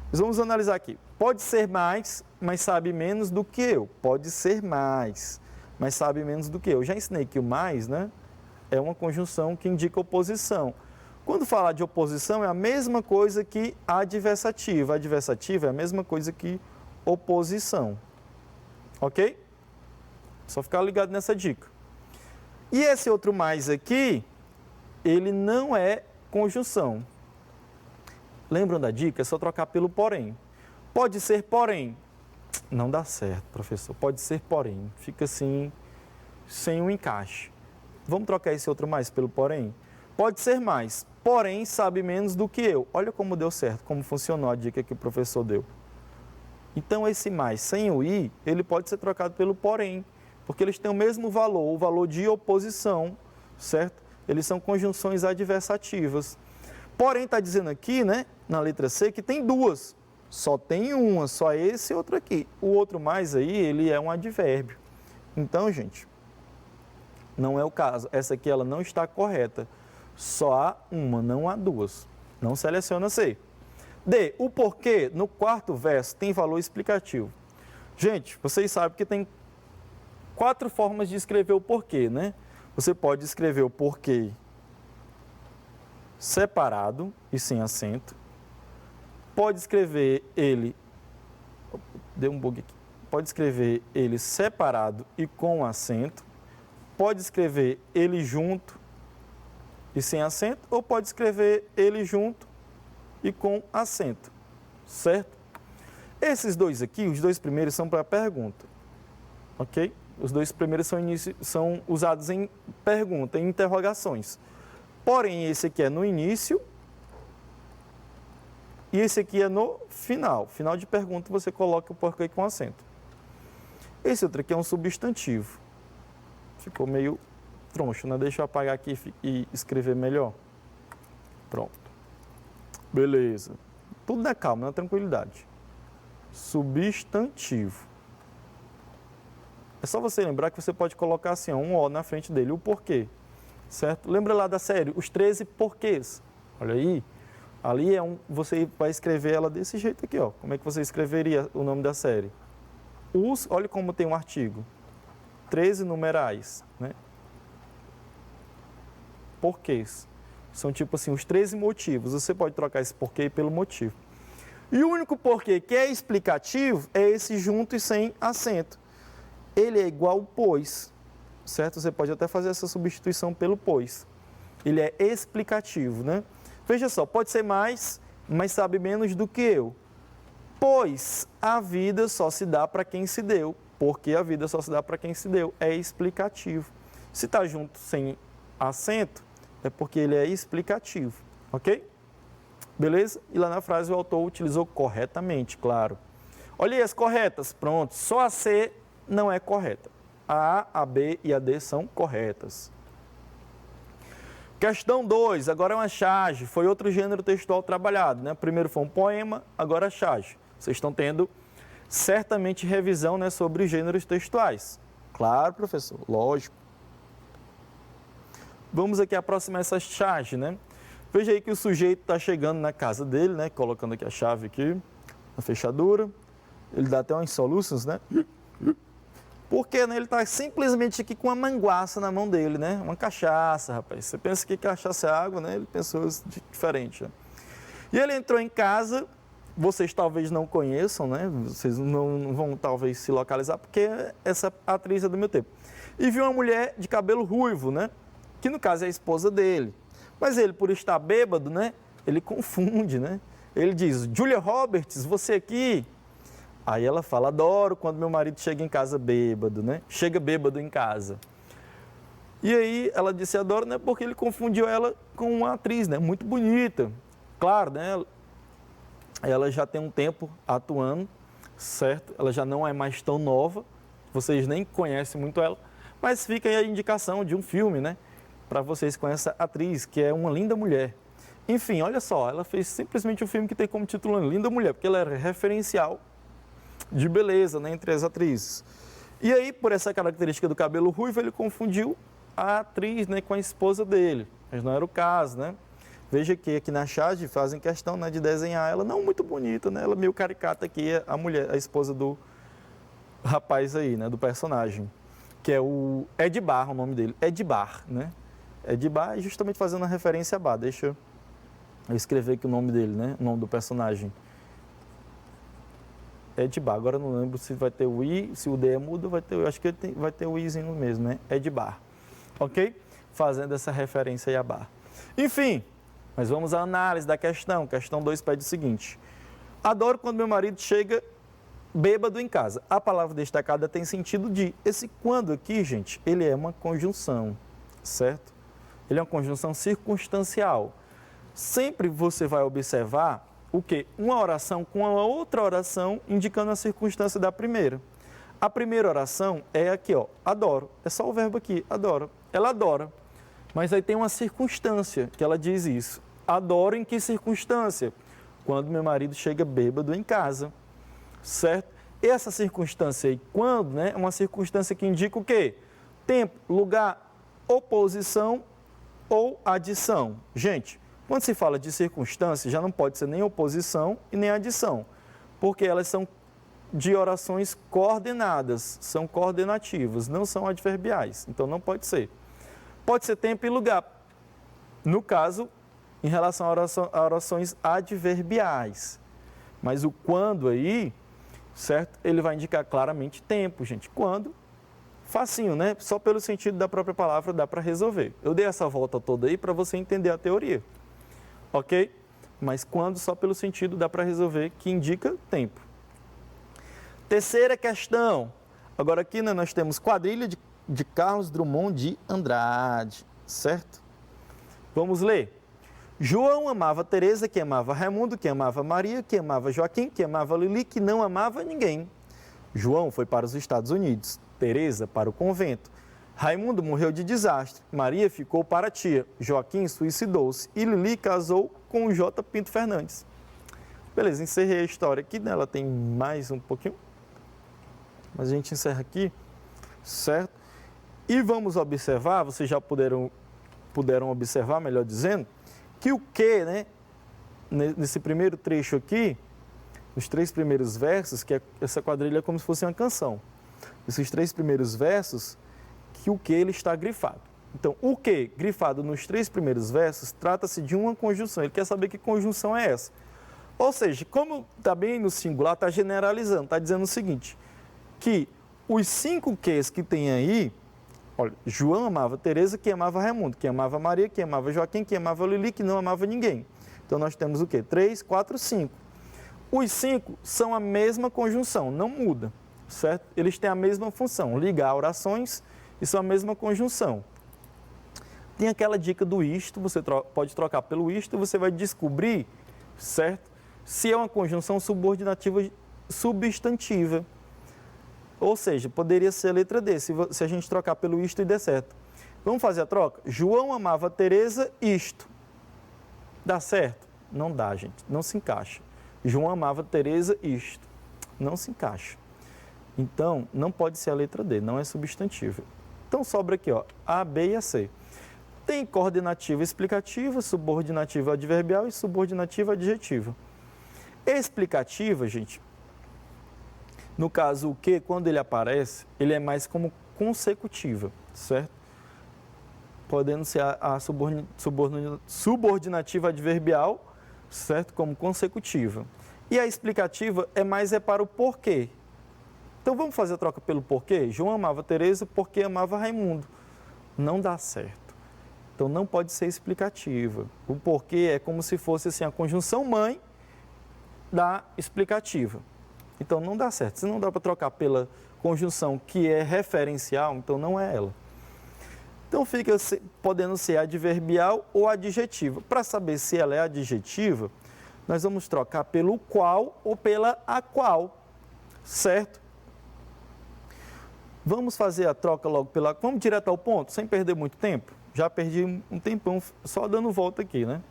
Mas vamos analisar aqui. Pode ser mais, mas sabe menos do que eu. Pode ser mais, mas sabe menos do que eu. Já ensinei que o mais, né, é uma conjunção que indica oposição. Quando falar de oposição, é a mesma coisa que adversativa. Adversativa é a mesma coisa que oposição. Ok? Só ficar ligado nessa dica. E esse outro mais aqui, ele não é conjunção. Lembram da dica? É só trocar pelo porém. Pode ser porém. Não dá certo, professor. Pode ser porém. Fica assim, sem um encaixe. Vamos trocar esse outro mais pelo porém? Pode ser mais, porém sabe menos do que eu. Olha como deu certo, como funcionou a dica que o professor deu. Então, esse mais sem o i, ele pode ser trocado pelo porém, porque eles têm o mesmo valor, o valor de oposição, certo? Eles são conjunções adversativas. Porém, está dizendo aqui, né, na letra C, que tem duas. Só tem uma, só esse e outro aqui. O outro mais aí, ele é um advérbio. Então, gente, não é o caso. Essa aqui, ela não está correta. Só há uma, não há duas. Não seleciona C. D, o porquê, no quarto verso, tem valor explicativo. Gente, vocês sabem que tem 4 formas de escrever o porquê, né? Você pode escrever o porquê separado e sem acento. Pode escrever ele... Deu um bug aqui. Pode escrever ele separado e com acento. Pode escrever ele junto e sem acento. Ou pode escrever ele junto e com acento. Certo? Esses dois aqui, os 2 primeiros são para pergunta. Ok? Os 2 primeiros são usados em pergunta, em interrogações. Porém, esse aqui é no início e esse aqui é no final. Final de pergunta, você coloca o porquê com acento. Esse outro aqui é um substantivo. Ficou meio troncho, né? Deixa eu apagar aqui e escrever melhor. Pronto. Beleza. Tudo na calma, na tranquilidade. Substantivo. É só você lembrar que você pode colocar assim, ó, um O na frente dele, o porquê. Certo? Lembra lá da série, os 13 porquês. Olha aí, ali você vai escrever ela desse jeito aqui, ó. Como é que você escreveria o nome da série? Olha como tem um artigo. 13 numerais, né? Porquês. São tipo assim, os 13 motivos. Você pode trocar esse porquê pelo motivo. E o único porquê que é explicativo é esse junto e sem acento. Ele é igual pois. Certo? Você pode até fazer essa substituição pelo pois. Ele é explicativo, né? Veja só, pode ser mais, mas sabe menos do que eu. Pois a vida só se dá para quem se deu. Porque a vida só se dá para quem se deu. É explicativo. Se está junto sem acento, é porque ele é explicativo. Ok? Beleza? E lá na frase o autor utilizou corretamente, claro. Olha aí as corretas. Pronto. Só a C não é correta. A B e a D são corretas. Questão 2, agora é uma charge, foi outro gênero textual trabalhado, né? Primeiro foi um poema, agora charge. Vocês estão tendo certamente revisão, né, sobre gêneros textuais. Claro, professor, lógico. Vamos aqui aproximar essa charge, né? Veja aí que o sujeito está chegando na casa dele, né? Colocando aqui a chave aqui, na fechadura. Ele dá até uns soluços, né? Porque, né, ele está simplesmente aqui com uma manguaça na mão dele, né? Uma cachaça, rapaz. Você pensa que cachaça é água, né? Ele pensou diferente. Né? E ele entrou em casa, vocês talvez não conheçam, né? Vocês não vão talvez se localizar, porque essa atriz é do meu tempo. E viu uma mulher de cabelo ruivo, né? Que no caso é a esposa dele. Mas ele, por estar bêbado, né? Ele confunde, né? Ele diz, Julia Roberts, você aqui... Aí ela fala, adoro quando meu marido chega em casa bêbado, né? Chega bêbado em casa. E aí ela disse, adoro, né? Porque ele confundiu ela com uma atriz, né? Muito bonita. Claro, né? Ela já tem um tempo atuando, certo? Ela já não é mais tão nova. Vocês nem conhecem muito ela. Mas fica aí a indicação de um filme, né? Para vocês com essa atriz, que é uma linda mulher. Enfim, olha só, ela fez simplesmente um filme que tem como título Linda Mulher, porque ela era referencial de beleza, né, entre as atrizes. E aí, por essa característica do cabelo ruivo, ele confundiu a atriz, né, com a esposa dele. Mas não era o caso, né? Veja que aqui na charge fazem questão, né, de desenhar ela não muito bonita, né? Ela meio caricata aqui, a mulher, a esposa do rapaz aí, né, do personagem. Que é o Edbar, o nome dele. Edbar, né? Edbar é justamente fazendo a referência a Bar. Deixa eu escrever aqui o nome dele, né? O nome do personagem. Edbar, agora eu não lembro se vai ter o I, se o D é mudo, eu acho que vai ter o Izinho mesmo, né? Edbar, ok? Fazendo essa referência aí a Bar. Enfim, mas vamos à análise da questão. Questão 2 pede o seguinte. Adoro quando meu marido chega bêbado em casa. A palavra destacada tem sentido de. Esse quando aqui, gente, ele é uma conjunção, certo? Ele é uma conjunção circunstancial. Sempre você vai observar o quê? Uma oração com a outra oração indicando a circunstância da primeira. A primeira oração é aqui, ó, adoro. É só o verbo aqui, adoro. Ela adora. Mas aí tem uma circunstância que ela diz isso. Adoro em que circunstância? Quando meu marido chega bêbado em casa, certo? Essa circunstância aí, quando, né? É uma circunstância que indica o quê? Tempo, lugar, oposição ou adição. Gente, quando se fala de circunstância, já não pode ser nem oposição e nem adição, porque elas são de orações coordenadas, são coordenativas, não são adverbiais, então não pode ser. Pode ser tempo e lugar, no caso, em relação a orações adverbiais, mas o quando aí, certo? Ele vai indicar claramente tempo, gente. Quando? Facinho, né? Só pelo sentido da própria palavra dá para resolver. Eu dei essa volta toda aí para você entender a teoria, ok? Mas quando, só pelo sentido dá para resolver, que indica tempo. Terceira questão. Agora aqui, né, nós temos quadrilha de Carlos Drummond de Andrade, certo? Vamos ler. João amava Teresa, que amava Raimundo, que amava Maria, que amava Joaquim, que amava Lili, que não amava ninguém. João foi para os Estados Unidos, Teresa para o convento. Raimundo morreu de desastre, Maria ficou para a tia, Joaquim suicidou-se e Lili casou com o J. Pinto Fernandes. Beleza, encerrei a história aqui, né? Ela tem mais um pouquinho, mas a gente encerra aqui, certo? E vamos observar, vocês já puderam observar, melhor dizendo, que o que, né, nesse primeiro trecho aqui, nos 3 primeiros versos, que essa quadrilha é como se fosse uma canção. Esses 3 primeiros versos, que o que ele está grifado. Então, o que grifado nos 3 primeiros versos trata-se de uma conjunção. Ele quer saber que conjunção é essa. Ou seja, como está bem no singular, está generalizando, está dizendo o seguinte, que os 5 quês que tem aí, olha, João amava Teresa, que amava Raimundo, que amava Maria, que amava Joaquim, que amava Lili, que não amava ninguém. Então, nós temos o quê? 3, 4, 5. Os 5 são a mesma conjunção, não muda, certo? Eles têm a mesma função, ligar orações e são a mesma conjunção. Tem aquela dica do isto, você pode trocar pelo isto e você vai descobrir, certo? Se é uma conjunção subordinativa substantiva. Ou seja, poderia ser a letra D, se a gente trocar pelo isto e der certo. Vamos fazer a troca? João amava Teresa, isto. Dá certo? Não dá, gente. Não se encaixa. João amava Teresa, isto. Não se encaixa. Então, não pode ser a letra D, não é substantiva. Então, sobra aqui, ó, A, B e a C. Tem coordenativa explicativa, subordinativa adverbial e subordinativa adjetiva. Explicativa, gente, no caso, o que, quando ele aparece, ele é mais como consecutiva, certo? Podendo ser a subordinativa adverbial, certo? Como consecutiva. E a explicativa é mais para o porquê. Então, vamos fazer a troca pelo porquê? João amava Teresa porque amava Raimundo. Não dá certo. Então, não pode ser explicativa. O porquê é como se fosse assim, a conjunção mãe da explicativa. Então, não dá certo. Se não dá para trocar pela conjunção que é referencial, então não é ela. Então, fica podendo ser adverbial ou adjetiva. Para saber se ela é adjetiva, nós vamos trocar pelo qual ou pela a qual, certo? Vamos fazer a troca logo pela... Vamos direto ao ponto, sem perder muito tempo? Já perdi um tempão só dando volta aqui, né?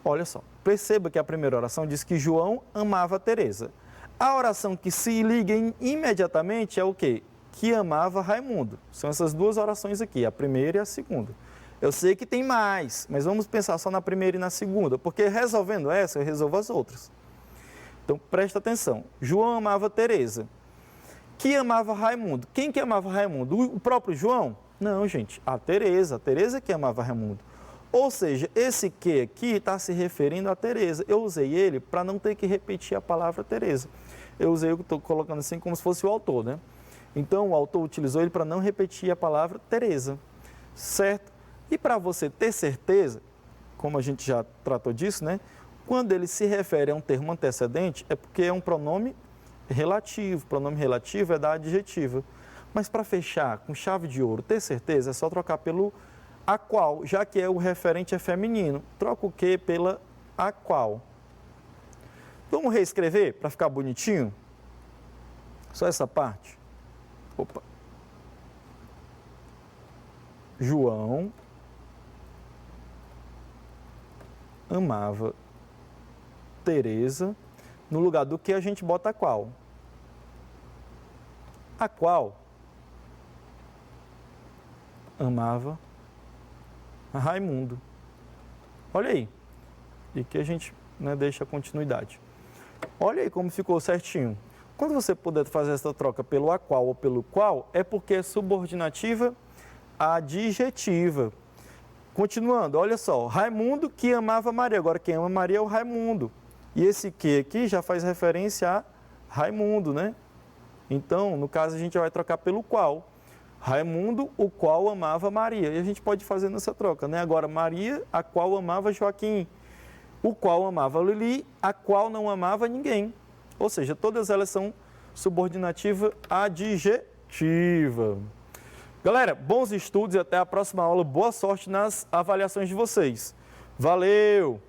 Olha só, perceba que a primeira oração diz que João amava Teresa. A oração que se liga imediatamente é o quê? Que amava Raimundo. São essas 2 orações aqui, a primeira e a segunda. Eu sei que tem mais, mas vamos pensar só na primeira e na segunda, porque resolvendo essa, eu resolvo as outras. Então, presta atenção. João amava Teresa. Que amava Raimundo. Quem que amava Raimundo? O próprio João? Não, gente, a Teresa que amava Raimundo. Ou seja, esse que aqui está se referindo a Teresa. Eu usei ele para não ter que repetir a palavra Teresa. Eu usei, eu estou colocando assim como se fosse o autor, né? Então, o autor utilizou ele para não repetir a palavra Teresa, certo? E para você ter certeza, como a gente já tratou disso, né? Quando ele se refere a um termo antecedente, é porque é um pronome relativo. Pronome relativo é da adjetiva. Mas para fechar com chave de ouro, ter certeza, é só trocar pelo a qual, já que o referente é feminino. Troca o que pela a qual. Vamos reescrever para ficar bonitinho? Só essa parte. Opa. João amava Teresa. No lugar do que a gente bota a qual? A qual amava Raimundo. Olha aí. E que a gente, né, deixa a continuidade. Olha aí como ficou certinho. Quando você puder fazer essa troca pelo a qual ou pelo qual, é porque é subordinativa adjetiva. Continuando, olha só, Raimundo que amava Maria. Agora quem ama Maria é o Raimundo. E esse que aqui já faz referência a Raimundo, né? Então, no caso, a gente vai trocar pelo qual. Raimundo, o qual amava Maria. E a gente pode fazer nessa troca, né? Agora, Maria, a qual amava Joaquim. O qual amava Lili, a qual não amava ninguém. Ou seja, todas elas são subordinativa adjetiva. Galera, bons estudos e até a próxima aula. Boa sorte nas avaliações de vocês. Valeu!